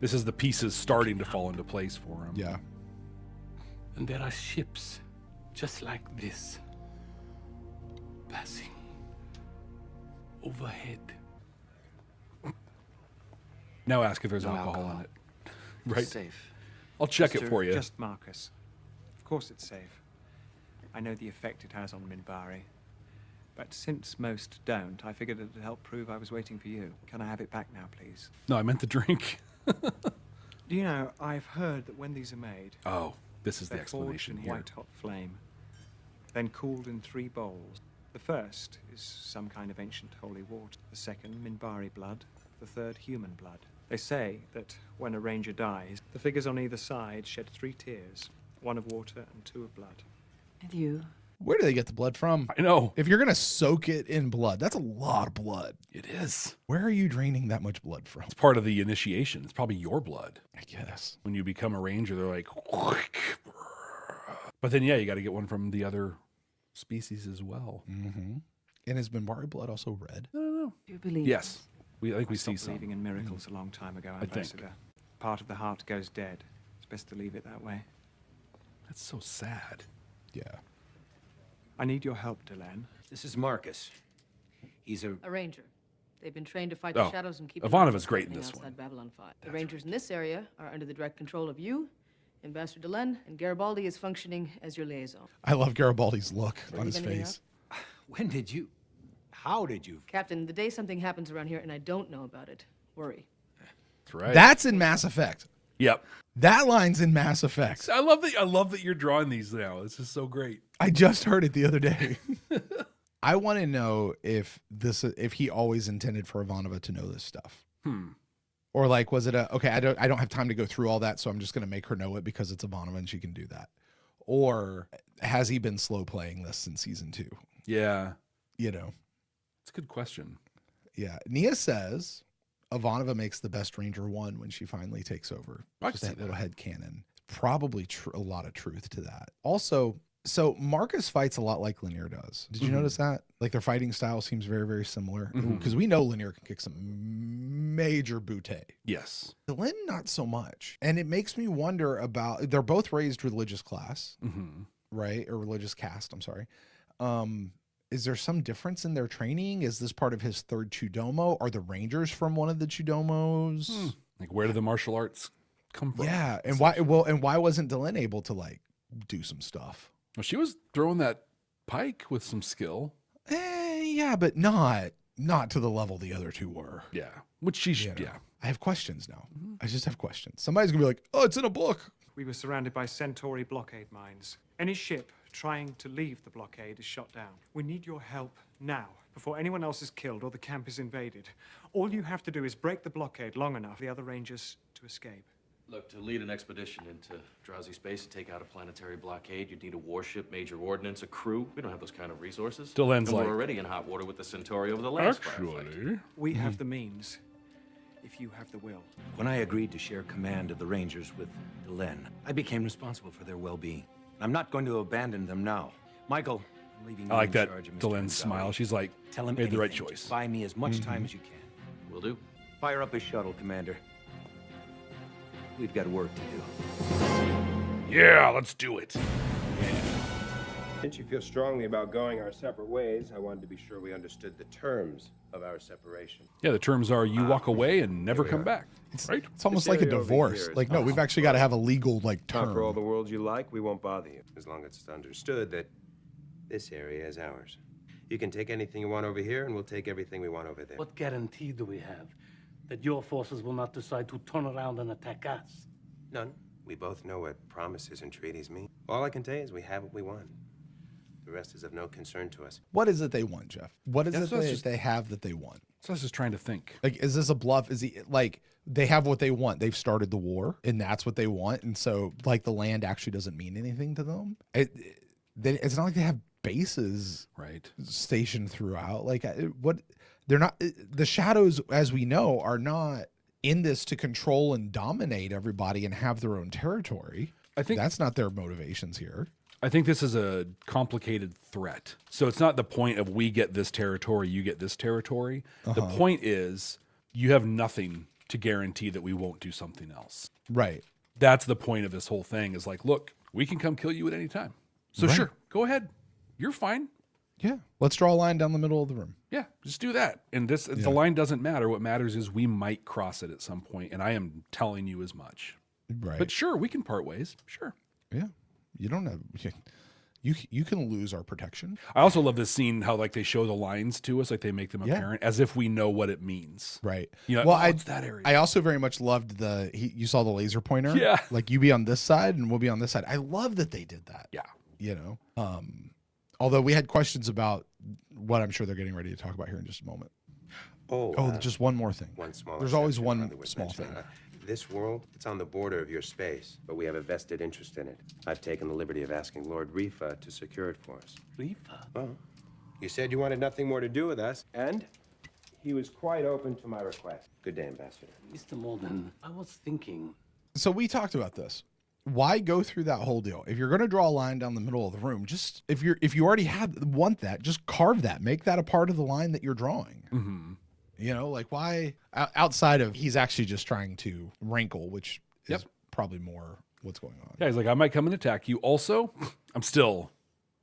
This is the pieces starting to fall into place for him. Yeah. and there are ships just like this passing overhead. Now ask if there's No alcohol alcohol. in it. Right. Safe. I'll check Just it for you. Just Marcus. Of course it's safe. I know the effect it has on Minbari. But since most don't, I figured it would help prove I was waiting for you. Can I have it back now, please? No, I meant the drink. Do you know, I've heard that when these are made, Oh, this is the they're forged explanation in here. white-hot flame, then cooled in 3 bowls. The first is some kind of ancient holy water. The second, Minbari blood. the third human blood. They say that when a ranger dies, the figures on either side shed 3 tears, 1 of water and 2 of blood. And you? Where do they get the blood from? I know. If you're going to soak it in blood, that's a lot of blood. It is. Where are you draining that much blood from? It's part of the initiation. It's probably your blood. I guess. When you become a ranger, they're like... But then, yeah, you got to get one from the other species as well. Mm-hmm. And is Minbari blood also red? I don't know. Do you believe? Yes. I think we see stopped some. believing in miracles a long time ago, I think. Ambassador. Part of the heart goes dead. It's best to leave it that way. That's so sad. Yeah. I need your help, Delenn. This is Marcus. He's a ranger. They've been trained to fight Oh, the shadows and keep Ivanova's great in this outside one. Babylon 5. The rangers in this area are under the direct control of you, Ambassador Delenn, and Garibaldi is functioning as your liaison. I love Garibaldi's look on his anything face. When did you... How did you... Captain, the day something happens around here and I don't know about it, worry. That's right. That's in Mass Effect. Yep. That line's in Mass Effect. I love that you're drawing these now. This is so great. I just heard it the other day. I want to know if he always intended for Ivanova to know this stuff. Or like, was it okay, I don't have time to go through all that, so I'm just going to make her know it because it's Ivanova and she can do that. Or has he been slow playing this since season 2? Yeah. You know. It's a good question. Yeah. Nia says Ivanova makes the best Ranger 1 when she finally takes over. I Just can see that little that. head cannon. Probably a lot of truth to that. Also, so Marcus fights a lot like Lanier does. Did you notice that? Like their fighting style seems very, very similar. Because we know Lanier can kick some major bootay. Yes. Delenn, not so much. And it makes me wonder about, they're both raised religious class, right? Or religious caste, I'm sorry. Is there some difference in their training? Is this part of his third Chudomo? Are the Rangers from one of the Chudomos? Like where do the martial arts come from? Yeah, and why wasn't Delenn able to like do some stuff? Well, she was throwing that pike with some skill. Yeah, but not to the level the other two were. Yeah, which she should. You know. Yeah, I have questions now. I just have questions. Somebody's gonna be like, "Oh, it's in a book." We were surrounded by Centauri blockade mines. Any ship trying to leave the blockade is shot down. We need your help now, before anyone else is killed or the camp is invaded. All you have to do is break the blockade long enough for the other Rangers to escape. Look, to lead an expedition into drowsy space and take out a planetary blockade, you'd need a warship, major ordnance, a crew. We don't have those kind of resources. Delenn's and like, we're already in hot water with the Centauri over the last firefight. We have the means, if you have the will. When I agreed to share command of the Rangers with Delenn, I became responsible for their well-being. I'm not going to abandon them now. Michael, I'm leaving you I like in that charge of Mr. Delenn's Gonzalez. smile. She's like, Tell him made the right anything. choice. Just buy me as much time as you can. Will do. Fire up his shuttle, Commander. We've got work to do. Yeah, let's do it. Since you feel strongly about going our separate ways, I wanted to be sure we understood the terms of our separation. Yeah, the terms are you walk away and never come back. Right? It's almost This like a area over divorce. here is Like, no, we've actually got to have a legal like Not for all term. the worlds you like, we won't bother you. As long as it's understood that this area is ours. You can take anything you want over here, and we'll take everything we want over there. What guarantee do we have that your forces will not decide to turn around and attack us? None. We both know what promises and treaties mean. All I can tell you is we have what we want. The rest is of no concern to us. What is it they want, Jeff? What is That's it what I was just- they have that they want? So I was just trying to think. Like, is this a bluff? Is he like they have what they want? They've started the war, and that's what they want. And so, like, the land actually doesn't mean anything to them. It's not like they have bases right stationed throughout. Like, what they're not. The shadows, as we know, are not in this to control and dominate everybody and have their own territory. I think that's not their motivations here. I think this is a complicated threat. So it's not the point of we get this territory, you get this territory. The point is you have nothing to guarantee that we won't do something else. Right. That's the point of this whole thing is like, look, we can come kill you at any time. So Right. sure, go ahead. You're fine. Yeah. Let's draw a line down the middle of the room. Yeah, just do that. And this the line doesn't matter. What matters is we might cross it at some point, and I am telling you as much. Right. But sure, we can part ways. Sure. Yeah. You don't have you can lose our protection. I also love this scene how like they show the lines to us, like they make them Yeah. apparent as if we know what it means. Right. You know, well, it's that area. I also very much loved you saw the laser pointer. Yeah. Like you be on this side and we'll be on this side. I love that they did that. Yeah. You know. Although we had questions about what I'm sure they're getting ready to talk about here in just a moment. Oh, just one more thing. One small There's always exception one hardly worth small thing. mentioning. This world, it's on the border of your space, but we have a vested interest in it. I've taken the liberty of asking Lord Rifa to secure it for us. Rifa? Well, you said you wanted nothing more to do with us, and he was quite open to my request. Good day, Ambassador. Mr. Malden, I was thinking... So we talked about this. Why go through that whole deal? If you're going to draw a line down the middle of the room, just if you already want that, just carve that. Make that a part of the line that you're drawing. Mm-hmm. You know, like why outside of he's actually just trying to wrinkle, which is probably more what's going on. Yeah, he's like, I might come and attack you. Also, I'm still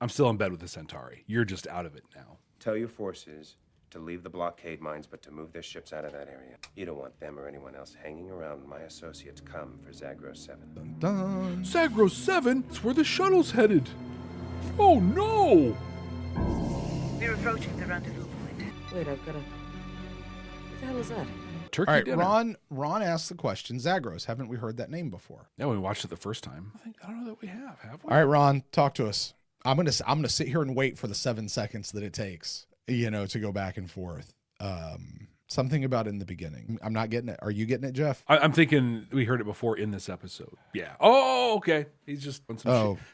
in bed with the Centauri. You're just out of it now. Tell your forces to leave the blockade mines, but to move their ships out of that area. You don't want them or anyone else hanging around when my associates come for Zagros 7. Dun, dun. Zagros 7? It's where the shuttle's headed. Oh, no! We're approaching the rendezvous point. Wait, I've got a... What the hell is that? Turkey All right, dinner. Ron asked the question, Zagros, haven't we heard that name before? Yeah, we watched it the first time. I don't know that we have we? All right, Ron, talk to us. I'm gonna sit here and wait for the 7 seconds that it takes, to go back and forth. Something about in the beginning. I'm not getting it. Are you getting it, Jeff? I'm thinking we heard it before in this episode. Yeah. Oh, okay. He's just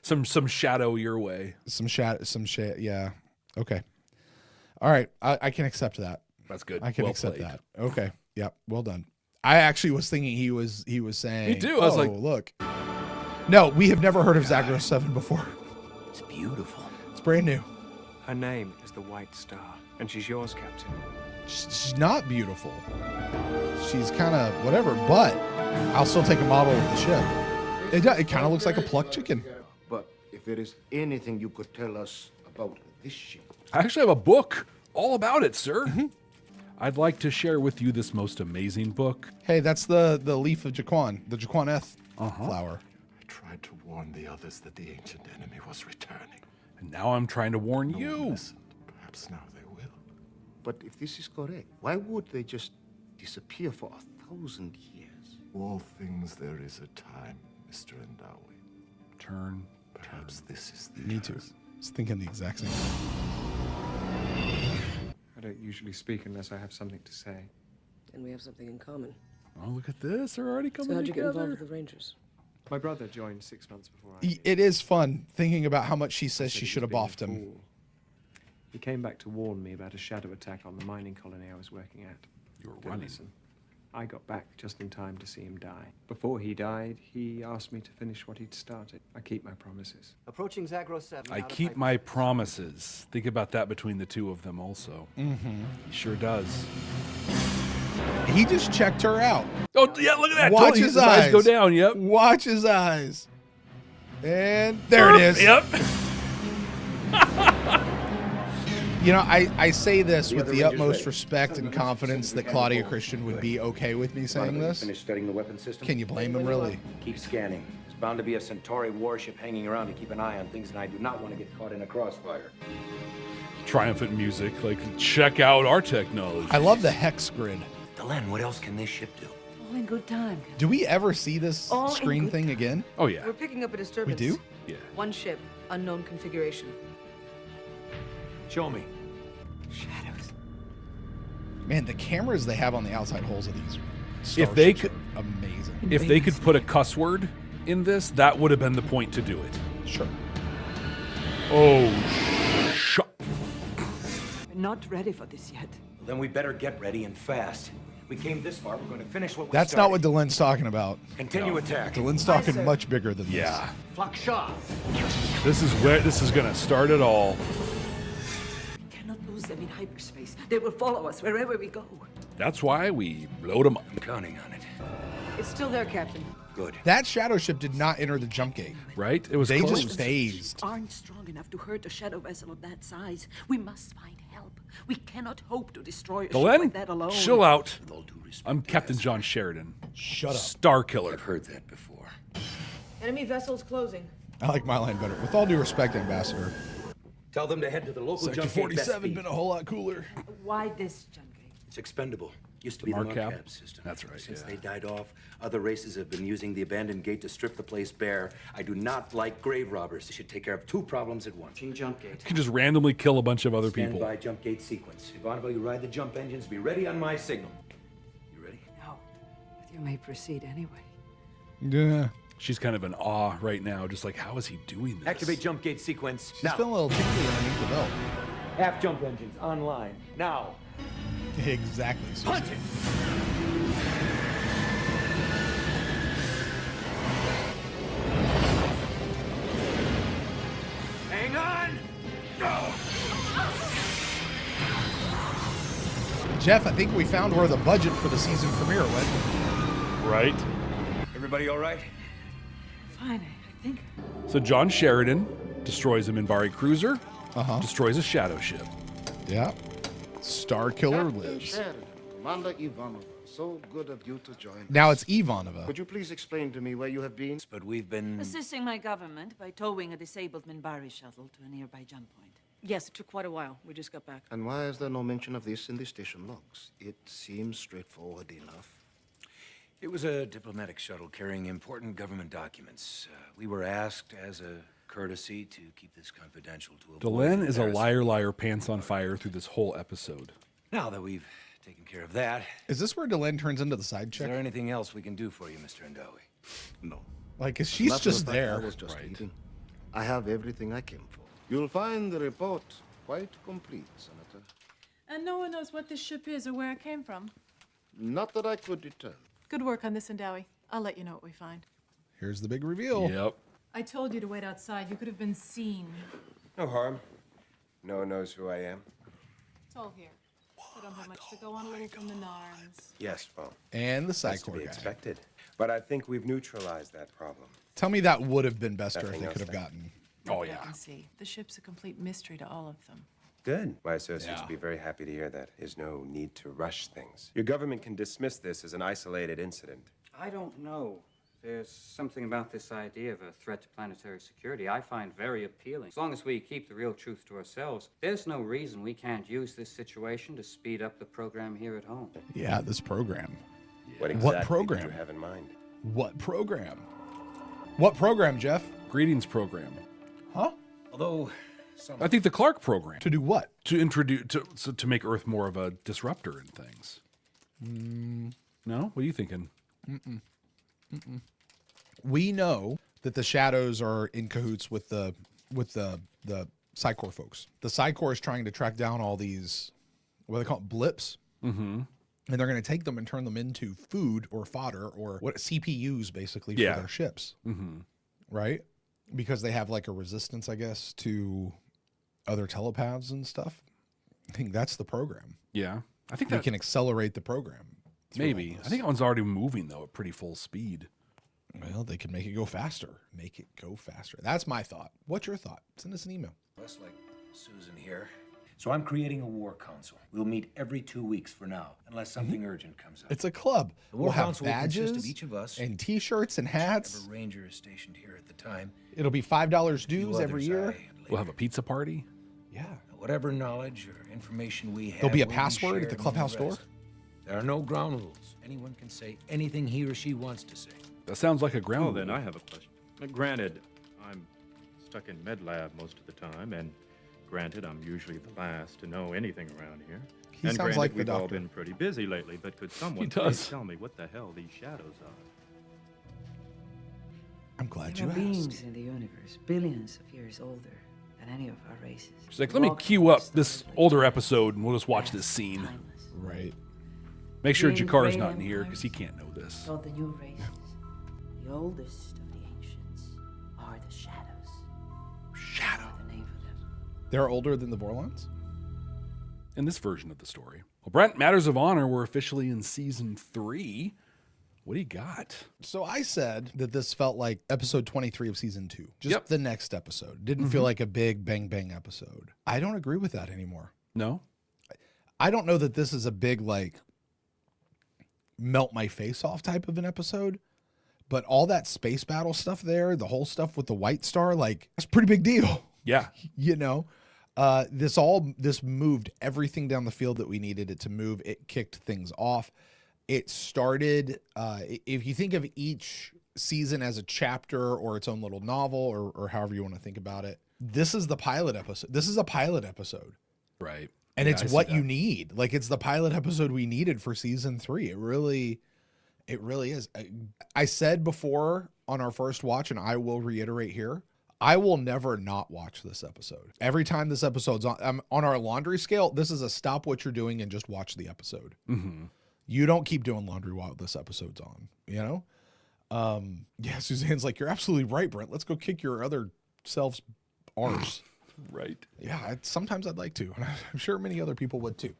some shadow your way. Some shadow. Yeah. Okay. All right. I can accept that. That's good. I can Well accept played. that. Okay. Yep. Well done. I actually was thinking he was saying. Me too. I was like, look. No, we have never heard of Zagros 7 before. It's beautiful. It's brand new. Her name is the White Star, and she's yours, Captain. She's not beautiful. She's kind of whatever, but I'll still take a model of the ship. It kind of looks like a plucked chicken. But if there is anything you could tell us about this ship. I actually have a book all about it, sir. I'd like to share with you this most amazing book. Hey, that's the leaf of Jaquan, the Jaquaneth flower. I tried to warn the others that the ancient enemy was returning. And now I'm trying to warn No you. one listened. Perhaps now they will. But if this is correct, why would they just disappear for 1,000 years? All things there is a time, Mr. Endawi. Turn. Perhaps this is the Me too. I was thinking the exact same thing. I don't usually speak unless I have something to say. And we have something in common. Oh, look at this. They're already coming So how'd you get together. involved with the Rangers? My brother joined 6 months before I did. It is fun thinking about how much she says Said she he should was have being a boffed him. fool. He came back to warn me about a shadow attack on the mining colony I was working at. You were Didn't running. listen. I got back just in time to see him die. Before he died, he asked me to finish what he'd started. I keep my promises. Approaching Zagros 7. I keep my promises. Think about that between the two of them also. Mm-hmm. He sure does. He just checked her out. Oh, yeah, look at that. Watch Totally. his eyes eyes. go down, yep. Watch his eyes. And there it is. Yep. I say this The with other the Rangers utmost ready. respect and confidence that Claudia Christian would be okay with me saying this. Finish studying the weapon system? Can you blame him, really? Keep scanning. There's bound to be a Centauri warship hanging around to keep an eye on things, and I do not want to get caught in a crossfire. Triumphant music. Like, check out our technology. I love the hex grid. Delenn, what else can this ship do? All in good time. Do we ever see this All in screen good thing again? Oh, yeah. We're picking up a disturbance. We do? Yeah. One ship, unknown configuration. Show me. Shadows. Man, the cameras they have on the outside holes of these If they starships could- are amazing. If they could put a cuss word in this, that would have been the point to do it. Sure. Oh, We're not ready for this yet. Well, then we better get ready and fast. We came this far, we're going to finish what we That's started. not what Delenn's talking about. Continue attack. Delenn's talking much bigger than this. yeah. Flock shot. This is where this is gonna start it all. We cannot lose them in hyperspace. They will follow us wherever we go. That's why we load them up. I'm counting on it. It's still there, Captain. Good. That shadow ship did not enter the jump gate. Right? It was They closed. just phased. Aren't strong enough to hurt a shadow vessel of that size. We must find help. We cannot hope to destroy a ship like that alone. Chill out. With all due respect, I'm Captain John Sheridan. Shut up. Star Killer. I've heard that before. Enemy vessels closing. I like my line better. With all due respect, Ambassador. Tell them to head to the local Sector jump gate. 47 been a whole lot cooler. Why this junk gate? It's expendable. Used to be the Marcab Marcab system. That's right. Since they died off, other races have been using the abandoned gate to strip the place bare. I do not like grave robbers. They should take care of two problems at once. Jump gate. You can just randomly kill a bunch of other people. Stand by jump gate sequence. Ivanova, you ride the jump engines. Be ready on my signal. You ready? No, but you may proceed anyway. Yeah. She's kind of in awe right now, just like, how is he doing this? Activate jump gate sequence. She's feeling a little tingly underneath the belt. Half jump engines online. Now. Exactly. Punch it! Hang on! Jeff, I think we found where the budget for the season premiere went. Right. Everybody all right? Fine, I think. So John Sheridan destroys a Minbari cruiser, destroys a shadow ship. Yeah. Star Killer lives. Sheridan, Commander Ivanova, so good of you to join Now us. it's Ivanova. Could you please explain to me where you have been? But we've been... Assisting my government by towing a disabled Minbari shuttle to a nearby jump point. Yes, it took quite a while. We just got back. And why is there no mention of this in the station logs? It seems straightforward enough. It was a diplomatic shuttle carrying important government documents. We were asked as a courtesy to keep this confidential to avoid Delenn is a embarrassment. liar, pants on fire through this whole episode. Now that we've taken care of that, Is this where Delenn turns into the side is chick? there anything else we can do for you, Mr. Endawi? No. Like, 'cause she's Matter just of fact, there. I was just eating. I have everything I came for. You'll find the report quite complete, Senator. And no one knows what this ship is or where it came from. Not that I could determine. Good work on this, Endawi. I'll let you know what we find. Here's the big reveal. Yep. I told you to wait outside. You could have been seen. No harm. No one knows who I am. It's all here. I don't have much to go on a little from the Narns. Yes, well. And the That's to Psychor be guy. expected. But I think we've neutralized that problem. Tell me that would have been Bester if Nothing they else could have then. gotten. Oh, I yeah. can see. The ship's a complete mystery to all of them. Good. My associates Yeah. will be very happy to hear that. There's no need to rush things. Your government can dismiss this as an isolated incident. I don't know. There's something about this idea of a threat to planetary security I find very appealing. As long as we keep the real truth to ourselves, there's no reason we can't use this situation to speed up the program here at home. Yeah, this program. What exactly What program? did you have in mind? What program? What program, Jeff? Greetings program. Huh? Although, I think the Clark program. To do what? To introduce, to make Earth more of a disruptor in things. No? What are you thinking? We know that the Shadows are in cahoots with the Psychor folks. The Psychor is trying to track down all these, what do they call it, blips? Mm-hmm. And they're going to take them and turn them into food or fodder or what CPUs basically Yeah. for their ships. Mm-hmm. Right? Because they have like a resistance, I guess, to other telepaths and stuff. I think that's the program. Yeah. I think we that can accelerate the program. through maybe. all I this. think that one's already moving though at pretty full speed. Well, they can make it go faster. Make it go faster. That's my thought. What's your thought? Send us an email. Less like Susan here. So I'm creating a war council. We'll meet every 2 weeks for now, unless something urgent comes up. It's a club. The war We'll have council will consist badges of each of us and T-shirts and hats. Whichever ranger is stationed here at the time. It'll be $5 dues Few every others year. I We'll have a pizza party. Yeah. Whatever knowledge or information we have. There'll be a will password at the shared among clubhouse door? rest. There are no ground rules. Anyone can say anything he or she wants to say. That sounds like a ground. Oh, then I have a question. Granted, I'm stuck in med lab most of the time, and granted, I'm usually the last to know anything around here. He and sounds granted, like the we've all doctor. been pretty busy lately, but could someone He does. please tell me what the hell these shadows are? I'm glad There you are asked. beings in the universe billions of years older than any of our races. She's like, let me queue up this older episode and we'll just watch this scene. Right. Make sure Being Jakar's gray not in here because he empires can't know this. Taught the new races. The oldest of the ancients are the shadows. Shadow. The name for them. They're older than the Vorlons? In this version of the story. Well, Brent, Matters of Honor were officially in season 3. What do you got? So I said that this felt like episode 23 of season 2. Just Yep. the next episode. Didn't feel like a big bang bang episode. I don't agree with that anymore. No? I don't know that this is a big like melt my face off type of an episode, but all that space battle stuff there, the whole stuff with the White Star, like that's a pretty big deal. Yeah. You know, This moved everything down the field that we needed it to move. It kicked things off. It started, if you think of each season as a chapter or its own little novel or however you want to think about it, this is the pilot episode. This is a pilot episode. Right. And Yeah, it's I what see you that. need. Like, it's the pilot episode we needed for season 3. It really is. I said before on our first watch, and I will reiterate here, I will never not watch this episode. Every time this episode's on our laundry scale, this is a stop what you're doing and just watch the episode. Mm-hmm. You don't keep doing laundry while this episode's on, you know? Yeah, Suzanne's like, you're absolutely right, Brent. Let's go kick your other self's arse. Right. Yeah, sometimes I'd like to. And I'm sure many other people would too.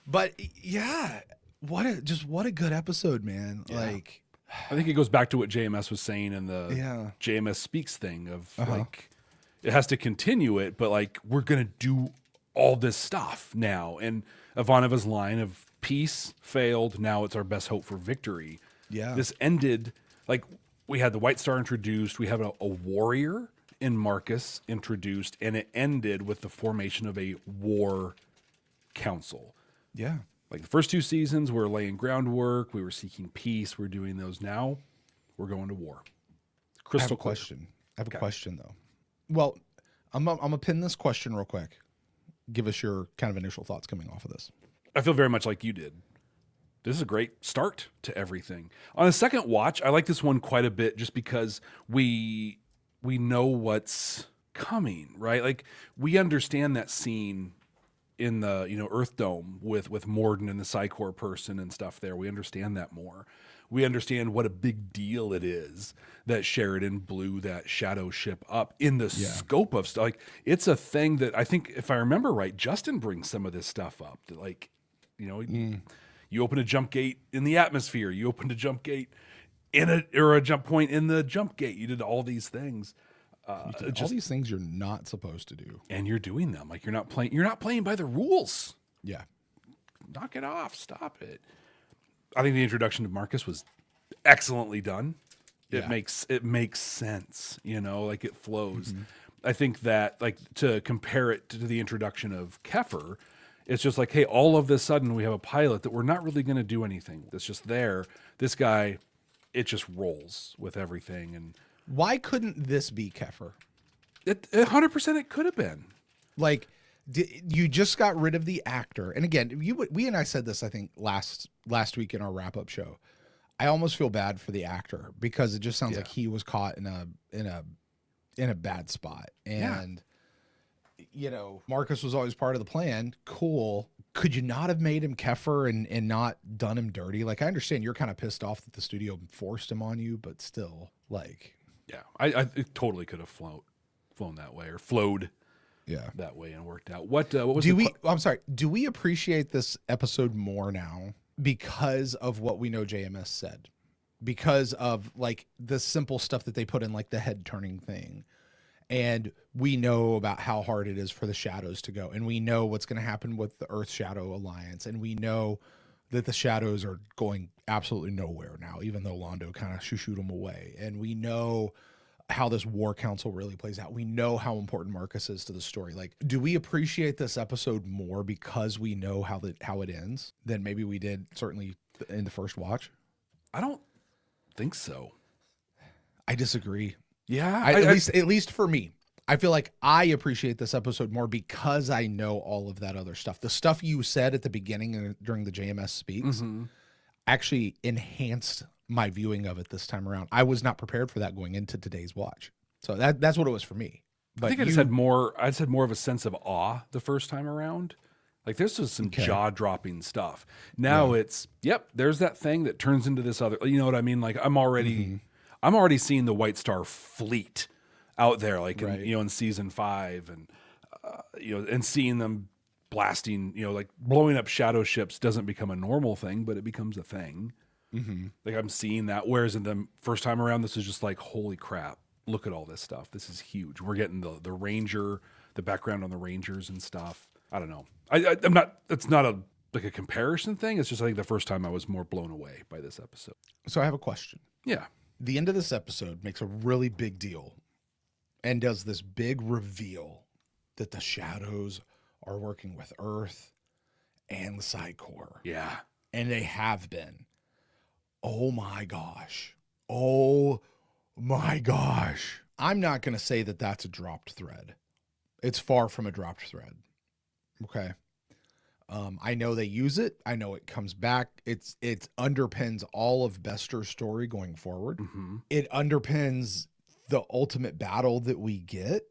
But yeah, what a good episode, man. Yeah. Like, I think it goes back to what JMS was saying in the Yeah. JMS Speaks thing of like, it has to continue it, but like, we're going to do all this stuff now. And Ivanova's line of peace failed. Now it's our best hope for victory. Yeah. This ended, like, we had the White Star introduced. We have a warrior in Marcus introduced, and it ended with the formation of a war council. Yeah. Like the first 2 seasons, we're laying groundwork. We were seeking peace. We're doing those now. We're going to war. I have Crystal a clear. question. I have a question though. Well, I'm gonna pin this question real quick. Give us your kind of initial thoughts coming off of this. I feel very much like you did. This is a great start to everything. On the second watch, I like this one quite a bit just because we know what's coming, right? Like, we understand that scene in the, Earth Dome with Morden and the Psychor person and stuff there. We understand that more. We understand what a big deal it is that Sheridan blew that shadow ship up in the scope of stuff. Like, it's a thing that I think, if I remember right, Justin brings some of this stuff up. That, like, you open a jump gate in the atmosphere. You opened a jump gate or a jump point in the jump gate. You did all these things. All these things you're not supposed to do, and you're doing them. Like, you're not playing by the rules. Yeah. Knock it off. Stop it. I think the introduction of Marcus was excellently done. It makes sense, like it flows. Mm-hmm. I think that, like, to compare it to the introduction of Keffer, it's just like, hey, all of a sudden we have a pilot that we're not really going to do anything. It's just there. This guy, it just rolls with everything. And why couldn't this be Keffer? 100% it could have been. Like, you just got rid of the actor. And again, we and I said this, I think, last week in our wrap-up show. I almost feel bad for the actor because it just sounds like he was caught in a bad spot. And Marcus was always part of the plan. Cool. Could you not have made him Keffer and not done him dirty? Like, I understand you're kind of pissed off that the studio forced him on you, but still, like, yeah, I it totally could have flown that way or flowed that way and worked out. What was I'm sorry. Do we appreciate this episode more now because of what we know JMS said? Because of, like, the simple stuff that they put in, like the head turning thing. And we know about how hard it is for the shadows to go. And we know what's going to happen with the Earth Shadow Alliance. And we know that the shadows are going absolutely nowhere now, even though Londo kind of shooed them away. And we know how this war council really plays out. We know how important Marcus is to the story. Like, do we appreciate this episode more because we know how it ends than maybe we did certainly in the first watch? I don't think so. I disagree. Yeah, at least for me, I feel like I appreciate this episode more because I know all of that other stuff. The stuff you said at the beginning and during the JMS Speaks actually enhanced my viewing of it this time around. I was not prepared for that going into today's watch. So that's what it was for me. But I think I just had more of a sense of awe the first time around. Like, there's just some jaw-dropping stuff. Now it's, there's that thing that turns into this other, you know what I mean? Like, I'm already seeing the White Star fleet out there, like, in season 5 and, and seeing them blasting, like blowing up shadow ships doesn't become a normal thing, but it becomes a thing. Like, I'm seeing that. Whereas in the first time around, this is just like, holy crap, look at all this stuff. This is huge. We're getting the Ranger, the background on the Rangers and stuff. I don't know. I'm not, it's not a comparison thing. It's just, I think the first time I was more blown away by this episode. So I have a question. Yeah. The end of this episode makes a really big deal and does this big reveal that the shadows are working with Earth and the Psi Corps. Yeah. And they have been. Oh my gosh. Oh my gosh. I'm not going to say that that's a dropped thread. It's far from a dropped thread. Okay. I know they use it. I know it comes back. It underpins all of Bester's story going forward. Mm-hmm. It underpins the ultimate battle that we get.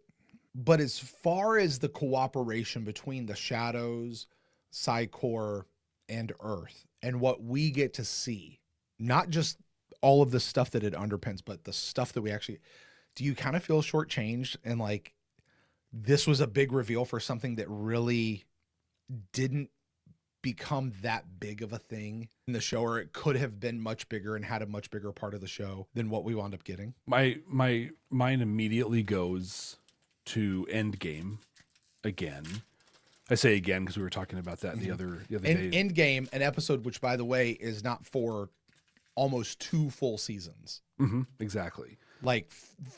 But as far as the cooperation between the Shadows, Psi Corps, and Earth, and what we get to see, not just all of the stuff that it underpins, but the stuff that we actually, do you kind of feel shortchanged? And like, this was a big reveal for something that really didn't become that big of a thing in the show, or it could have been much bigger and had a much bigger part of the show than what we wound up getting? My mind immediately goes to Endgame again. I say again because we were talking about that the other day. Endgame, an episode which, by the way, is not for almost 2 full seasons. Mm-hmm, exactly. Like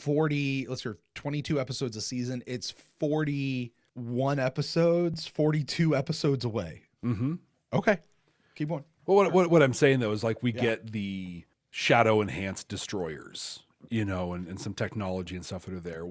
22 episodes a season. It's 41 episodes, 42 episodes away. Mm-hmm. Okay. Keep going. Well, what I'm saying, though, is like we get the shadow-enhanced destroyers, and some technology and stuff that are there.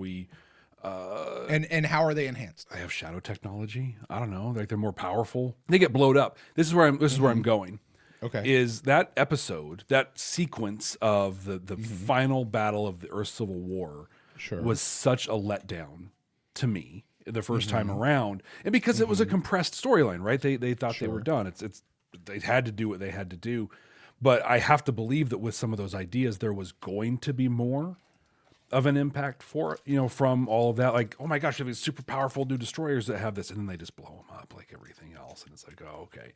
And how are they enhanced? I have shadow technology. I don't know. Like they're more powerful. They get blowed up. This is where I'm going. Okay. Is that episode, that sequence of the final battle of the Earth Civil War was such a letdown to me the first time around. And because it was a compressed storyline, right? They thought they were done. They had to do what they had to do. But I have to believe that with some of those ideas, there was going to be more of an impact for it, from all of that. Like, oh my gosh, we have these super powerful new destroyers that have this, and then they just blow them up like everything else. And it's like, oh, okay.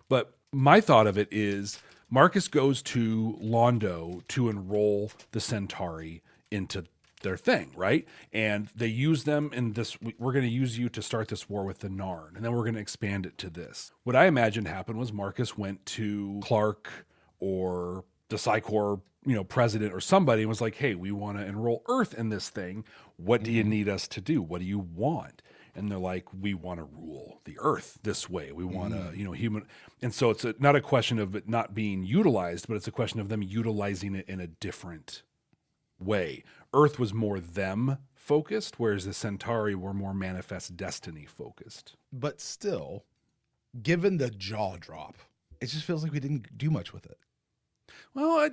But my thought of it is Marcus goes to Londo to enroll the Centauri into their thing, right? And they use them in this, we're going to use you to start this war with the Narn, and then we're going to expand it to this. What I imagined happened was Marcus went to Clark or the Psi Corps, president or somebody, and was like, hey, we want to enroll Earth in this thing. What do you need us to do? What do you want? And they're like, we want to rule the Earth this way. We want to, human. And so it's not a question of it not being utilized, but it's a question of them utilizing it in a different way. Earth was more them focused, whereas the Centauri were more manifest destiny focused. But still, given the jaw drop, it just feels like we didn't do much with it. Well, I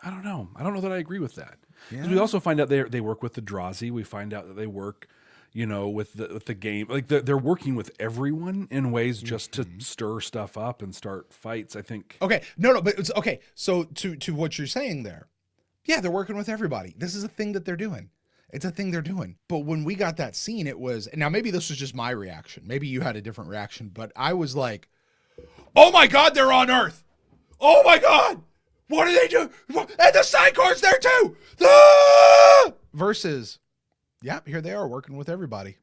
don't know. I don't know that I agree with that. Yeah. We also find out they work with the Drazi. We find out that they work, with the game. Like they're working with everyone in ways just to stir stuff up and start fights, I think. Okay. No, but it's okay. So to what you're saying there, yeah, they're working with everybody. This is a thing that they're doing. It's a thing they're doing. But when we got that scene, it was, now maybe this was just my reaction. Maybe you had a different reaction, but I was like, oh my God, they're on Earth. Oh my God. What do they do? And the Psi Corps there too. Ah! Versus, yeah, here they are working with everybody.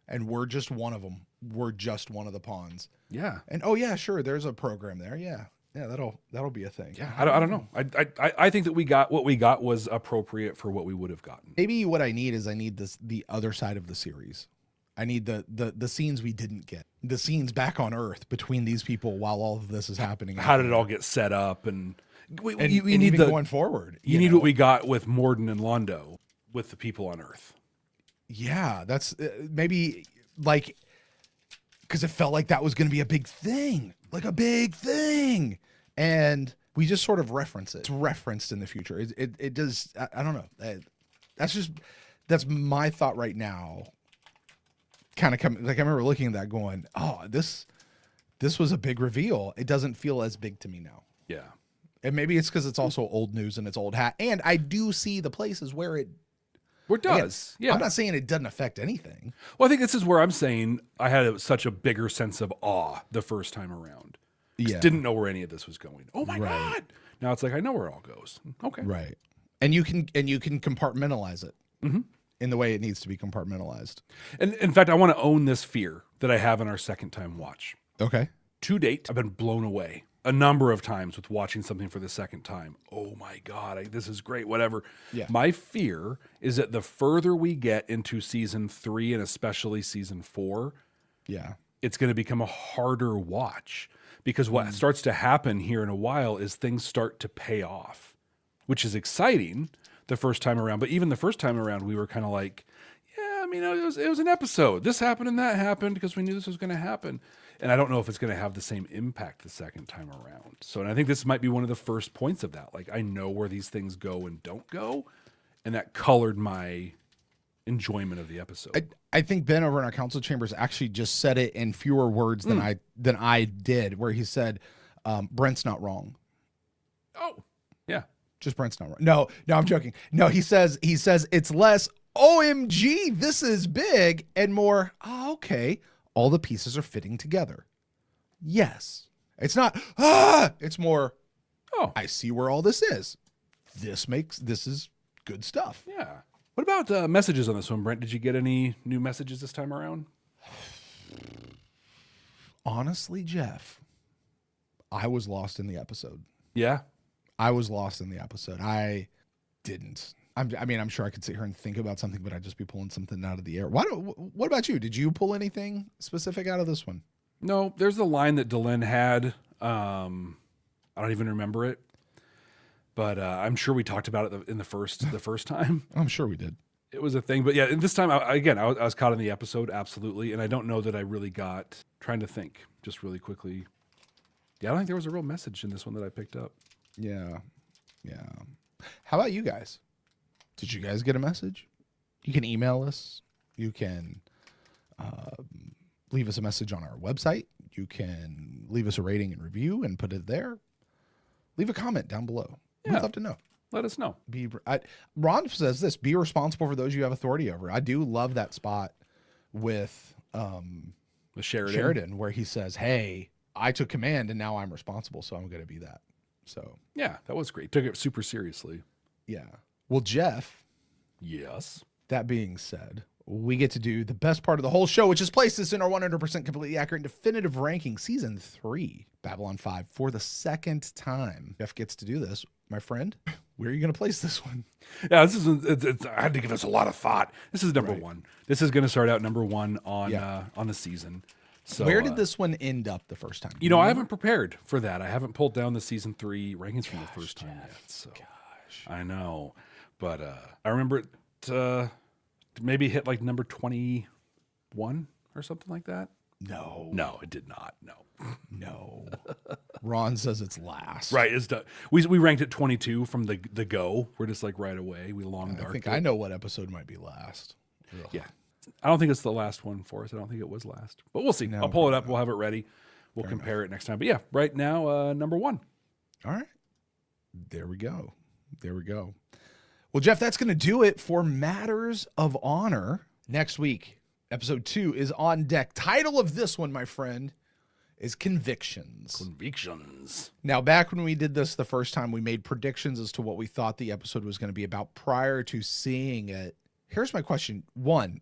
And we're just one of them. We're just one of the pawns. Yeah. And oh yeah, sure, there's a program there. Yeah. Yeah, that'll be a thing. Yeah, I don't know. I think that we got what we got was appropriate for what we would have gotten. Maybe what I need is the other side of the series. I need the scenes we didn't get. The scenes back on Earth between these people while all of this is happening. How did it all get set up? And we need even going forward. You need what we got with Morden and Londo with the people on Earth. Yeah, that's maybe like, because it felt like that was going to be a big thing, like a big thing. And we just sort of reference it. It's referenced in the future. It does. I don't know. That's my thought right now. Kind of coming, like I remember looking at that going, oh, this was a big reveal. It doesn't feel as big to me now. Yeah. And maybe it's because it's also old news and it's old hat. And I do see the places where it does. Again, yeah. I'm not saying it doesn't affect anything. Well, I think this is where I'm saying I had such a bigger sense of awe the first time around. Yeah. Didn't know where any of this was going. Oh my God. Now it's like, I know where it all goes. Okay. Right. And you can compartmentalize it in the way it needs to be compartmentalized. And in fact, I want to own this fear that I have in our second time watch. Okay. To date, I've been blown away a number of times with watching something for the second time. Oh my God, this is great, whatever. Yeah. My fear is that the further we get into season 3 and especially season 4, it's going to become a harder watch, because what starts to happen here in a while is things start to pay off, which is exciting the first time around. But even the first time around, we were kind of like, yeah, I mean, it was an episode. This happened and that happened because we knew this was going to happen. And I don't know if it's going to have the same impact the second time around. So, and I think this might be one of the first points of that. Like, I know where these things go and don't go, and that colored my enjoyment of the episode. I think Ben over in our council chambers actually just said it in fewer words than I did, where he said, Brent's not wrong. Oh, yeah. Just Brent's not wrong. No, I'm joking. No, he says it's less, OMG, this is big, and more, okay, all the pieces are fitting together. Yes. It's not, it's more, I see where all this is. This is good stuff. Yeah. What about messages on this one, Brent? Did you get any new messages this time around? Honestly, Jeff, I was lost in the episode. Yeah? I was lost in the episode. I didn't. I'm sure I could sit here and think about something, but I'd just be pulling something out of the air. What about you? Did you pull anything specific out of this one? No, there's the line that Delenn had. I don't even remember it, but I'm sure we talked about it in the first time. I'm sure we did. It was a thing, but yeah, and this time, I was caught in the episode, absolutely, and I don't know that I really got, trying to think just really quickly. Yeah, I don't think there was a real message in this one that I picked up. Yeah. How about you guys? Did you guys get a message? You can email us. You can leave us a message on our website. You can leave us a rating and review and put it there. Leave a comment down below. Yeah. We'd love to know. Let us know. Ron says this: be responsible for those you have authority over. I do love that spot with Sheridan, where he says, hey, I took command and now I'm responsible, so I'm going to be that. So yeah, that was great. Took it super seriously. Yeah. Well, Jeff. Yes. That being said, we get to do the best part of the whole show, which is place this in our 100% completely accurate and definitive ranking, season 3, Babylon 5, for the second time. Jeff gets to do this, my friend. Where are you going to place this one? Yeah, I had to give us a lot of thought. This is number 1. This is going to start out number 1 on the season. So where did this one end up the first time? You know, I haven't prepared for that. I haven't pulled down the season 3 rankings from the first time yet. So I know, but I remember it maybe hit like number 21 or something like that. No, it did not. No. Ron says it's last. Right. We ranked it 22 from the go. We're just like right away. We long dark. I think I know what episode might be last. Ugh. Yeah. I don't think it's the last one for us. I don't think it was last, but we'll see. I'll pull it up. We'll have it ready. We'll compare it next time. But yeah, right now, number 1. All right. There we go. Well, Jeff, that's going to do it for Matters of Honor. Next week, episode 2 is on deck. Title of this one, my friend, is Convictions. Now, back when we did this the first time, we made predictions as to what we thought the episode was going to be about prior to seeing it. Here's my question. 1,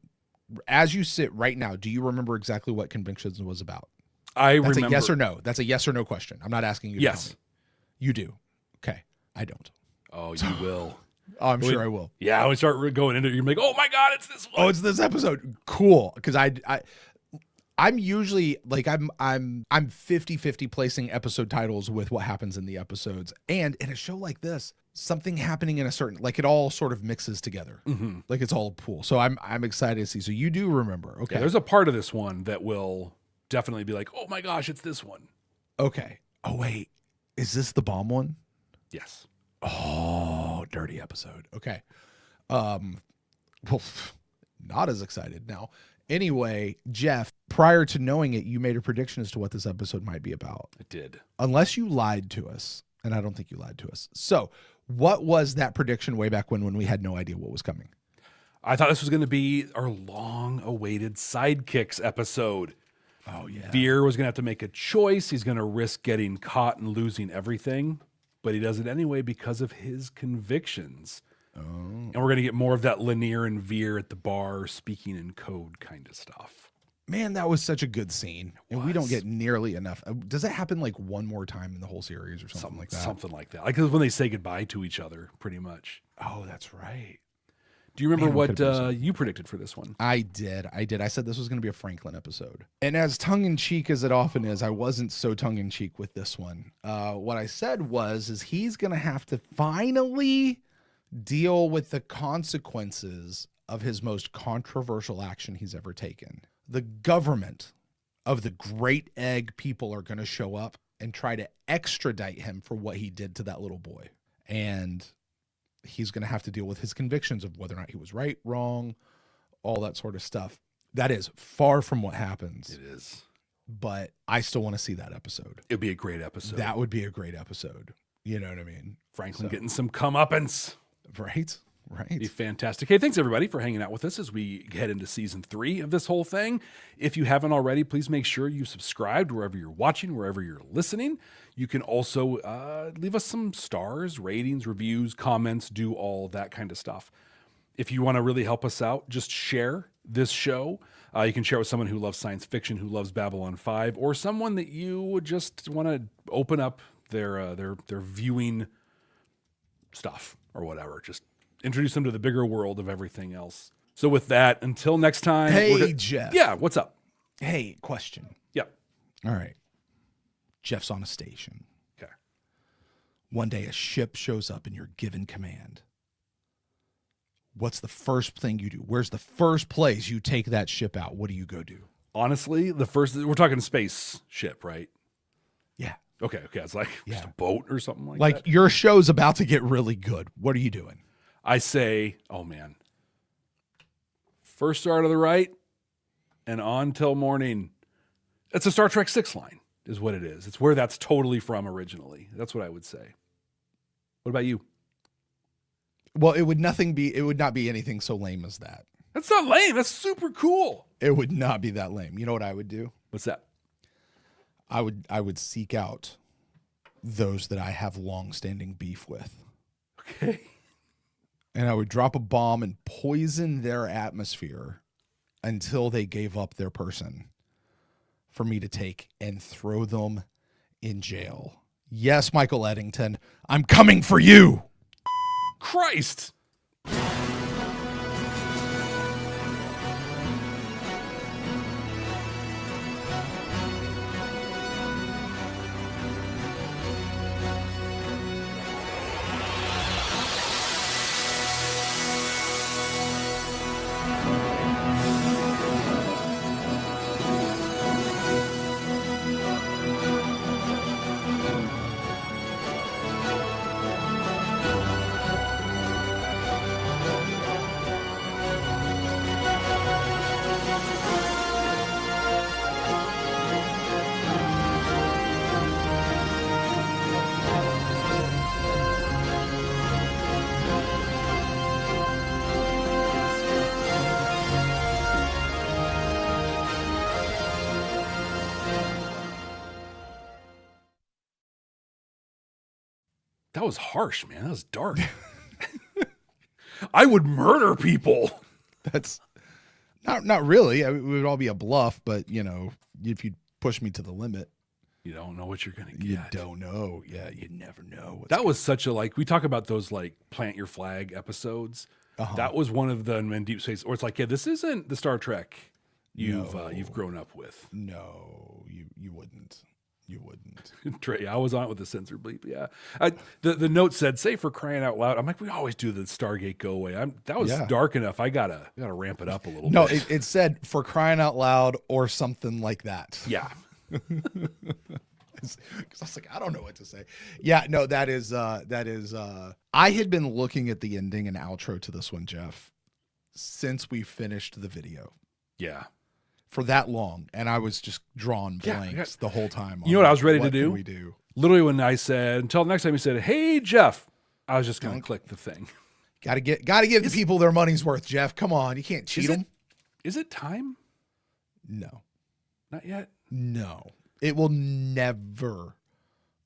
as you sit right now, do you remember exactly what Convictions was about? That's remember. A yes or no. That's a yes or no question. I'm not asking you to tell me. You do. Okay. I don't. Oh, you will. I'm sure I will. Yeah, when we start going into it, you're like, oh my God, it's this one. Oh, it's this episode. Cool. Because I'm usually like I'm 50-50 placing episode titles with what happens in the episodes. And in a show like this, something happening in a certain, like it all sort of mixes together. Mm-hmm. Like it's all a pool. So I'm excited to see. So you do remember. Okay. Yeah, there's a part of this one that will definitely be like, oh my gosh, it's this one. Okay. Oh, wait. Is this the bomb one? Yes. Oh, dirty episode. Okay. Well, not as excited now. Anyway, Jeff, prior to knowing it, you made a prediction as to what this episode might be about. I did. Unless you lied to us, and I don't think you lied to us. So what was that prediction way back when we had no idea what was coming? I thought this was going to be our long-awaited Sidekicks episode. Oh, yeah. Veer was going to have to make a choice. He's going to risk getting caught and losing everything, but he does it anyway because of his convictions. Oh. And we're going to get more of that Lanier and Veer at the bar speaking in code kind of stuff. Man, that was such a good scene. And we don't get nearly enough. Does it happen like one more time in the whole series or something like that? Something like that. Like when they say goodbye to each other, pretty much. Oh, that's right. Do you remember Man, what you predicted for this one? I did. I said this was going to be a Franklin episode. And as tongue-in-cheek as it often is, I wasn't so tongue-in-cheek with this one. What I said is he's going to have to finally deal with the consequences of his most controversial action he's ever taken. The government of the Great Egg people are going to show up and try to extradite him for what he did to that little boy. And he's going to have to deal with his convictions of whether or not he was right, wrong, all that sort of stuff. That is far from what happens. It is. But I still want to see that episode. It'd be a great episode. That would be a great episode. You know what I mean? Franklin getting some comeuppance. Right. Right. Be fantastic. Hey, thanks everybody for hanging out with us as we head into season 3 of this whole thing. If you haven't already, please make sure you subscribed wherever you're watching, wherever you're listening. You can also leave us some stars, ratings, reviews, comments, do all that kind of stuff. If you want to really help us out, just share this show. You can share with someone who loves science fiction, who loves Babylon 5, or someone that you just want to open up their viewing stuff or whatever. Just introduce them to the bigger world of everything else. So with that, until next time. Hey, Jeff. Yeah, what's up? Hey, question. Yep. All right. Jeff's on a station. Okay. One day a ship shows up and you're given command. What's the first thing you do? Where's the first place you take that ship out? What do you go do? Honestly, we're talking space ship, right? Yeah. Okay. It's like just a boat or something like that. Like your show's about to get really good. What are you doing? I say, oh man, first star to the right and on till morning. It's a Star Trek 6 line is what it is. It's where that's totally from originally. That's what I would say. What about you? Well, it would not be anything so lame as that. That's not lame. That's super cool. It would not be that lame. You know what I would do? What's that? I would seek out those that I have long-standing beef with. Okay. And I would drop a bomb and poison their atmosphere until they gave up their person for me to take and throw them in jail. Yes, Michael Eddington, I'm coming for you. Christ. That was harsh, man. That was dark. I would murder people. That's not really. It would all be a bluff, but if you push me to the limit, you don't know what you're going to get. You don't know. Yeah, you never know. That was such a we talk about those plant your flag episodes. Uh-huh. That was one of them in Deep Space, or it's like, yeah, this isn't the Star Trek you've grown up with. No, you wouldn't. You wouldn't. Trey, I was on it with the censor bleep. Yeah. The note said, say for crying out loud. I'm like, we always do the Stargate go away. That was dark enough. I gotta ramp it up a little bit. No, it said for crying out loud or something like that. Yeah. Because I was like, I don't know what to say. Yeah, no, that is I had been looking at the ending and outro to this one, Jeff, since we finished the video. Yeah. For that long, and I was just drawing blanks the whole time. You know what I was ready to do? What we do? Literally when I said, until next time he said, hey, Jeff, I was just going to click the thing. Got to give the people their money's worth, Jeff. Come on. You can't cheat them. Is it time? No. Not yet? No. It will never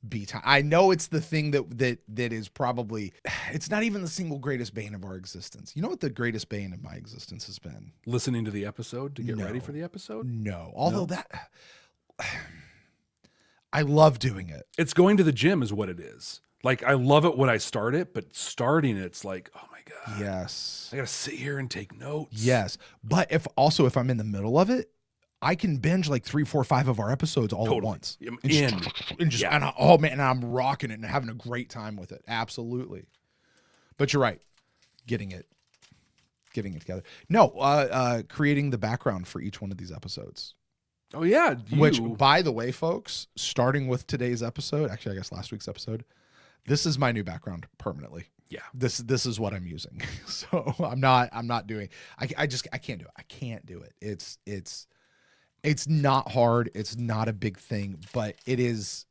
be time. I know it's the thing that is probably, it's not even the single greatest bane of our existence. You know what the greatest bane of my existence has been? Listening to the episode to get ready for the episode? No. Although that, I love doing it. It's going to the gym is what it is. Like, I love it when I start it, but starting it's like, oh my God. Yes. I got to sit here and take notes. Yes. But if I'm in the middle of it, I can binge like 3, 4, 5 of our episodes all at once. And I'm rocking it and having a great time with it. Absolutely. But you're right. Getting it together. No, creating the background for each one of these episodes. Oh yeah. Which, by the way, folks, starting with today's episode, actually, I guess last week's episode, this is my new background permanently. Yeah. This is what I'm using. So I'm not doing, I can't do it. I can't do it. It's not hard. It's not a big thing, but it is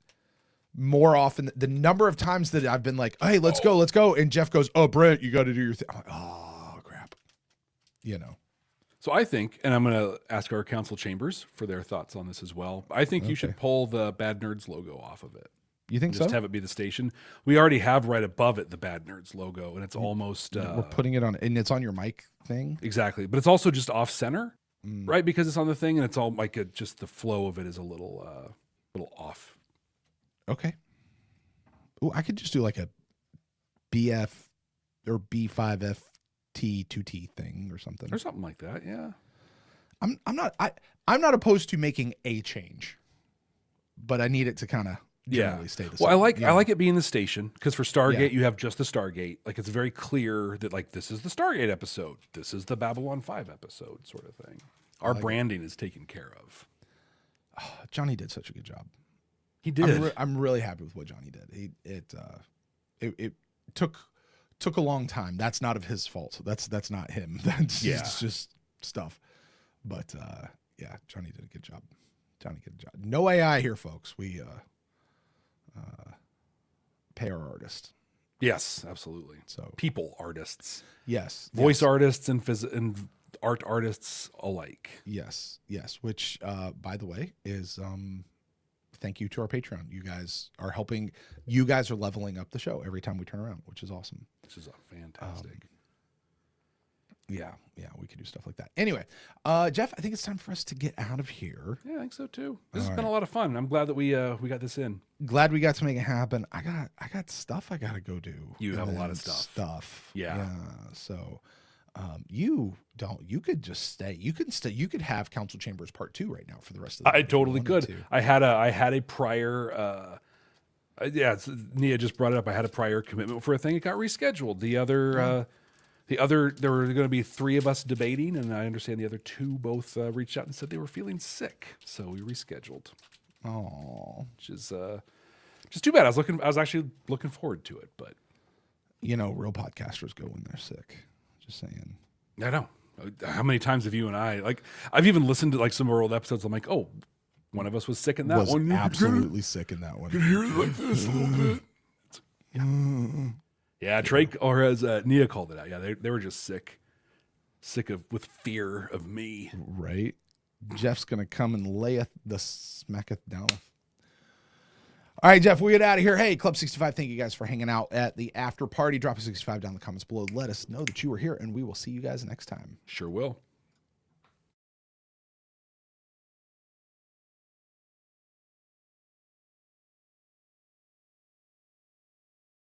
more often the number of times that I've been like, hey, let's go. And Jeff goes, oh, Brent, you got to do your thing. I'm like, oh, crap. You know. So I think, and I'm going to ask our council chambers for their thoughts on this as well. I think you should pull the Bad Nerds logo off of it. You think just so? Have it be the station. We already have right above it the Bad Nerds logo, and it's almost... we're putting it on, and it's on your mic thing? Exactly. But it's also just off-center, right? Because it's on the thing, and it's all like just the flow of it is a little off. Okay. Oh, I could just do like a BF or B5FT2T thing or something. Or something like that, yeah. I'm not opposed to making a change, but I need it to kind of generally stay the same. Well, I like it being the station because for Stargate you have just the Stargate. Like it's very clear that like this is the Stargate episode, this is the Babylon 5 episode, sort of thing. Our branding is taken care of. Oh, Johnny did such a good job. He did. I'm really happy with what Johnny did. It took a long time. That's not of his fault. That's not him. That's just stuff. But Johnny did a good job. No AI here, folks. We pay our artists. Yes, absolutely. So people artists. Yes. Voice artists and art artists alike. Yes. Which, by the way, is thank you to our Patreon. You guys are helping. You guys are leveling up the show every time we turn around, which is awesome. This is fantastic. Yeah, we could do stuff like that. Anyway, Jeff, I think it's time for us to get out of here. Yeah, I think so too. This has been a lot of fun. I'm glad that we got this in. Glad we got to make it happen. I got stuff I got to go do. You have a lot of stuff. Yeah. So, you could just stay. You could have Council Chambers Part 2 right now for the rest of the I totally could. I had a prior Nia just brought it up. I had a prior commitment for a thing. It got rescheduled. There were going to be 3 of us debating, and I understand the other 2 both reached out and said they were feeling sick, so we rescheduled. Oh, which is just too bad. I was actually looking forward to it, but real podcasters go when they're sick. Just saying. I know. How many times have you and I I've even listened to like some of our old episodes. I'm like, oh, one of us was sick in that one. Absolutely sick in that one. You can hear it like this a little bit. Yeah, Trey, or as Nia called it out. Yeah, they were just sick with fear of me. Right. Jeff's gonna come and layeth the smacketh downeth. All right, Jeff, we get out of here. Hey, Club 65, thank you guys for hanging out at the after party. Drop a 65 down in the comments below. Let us know that you were here, and we will see you guys next time. Sure will.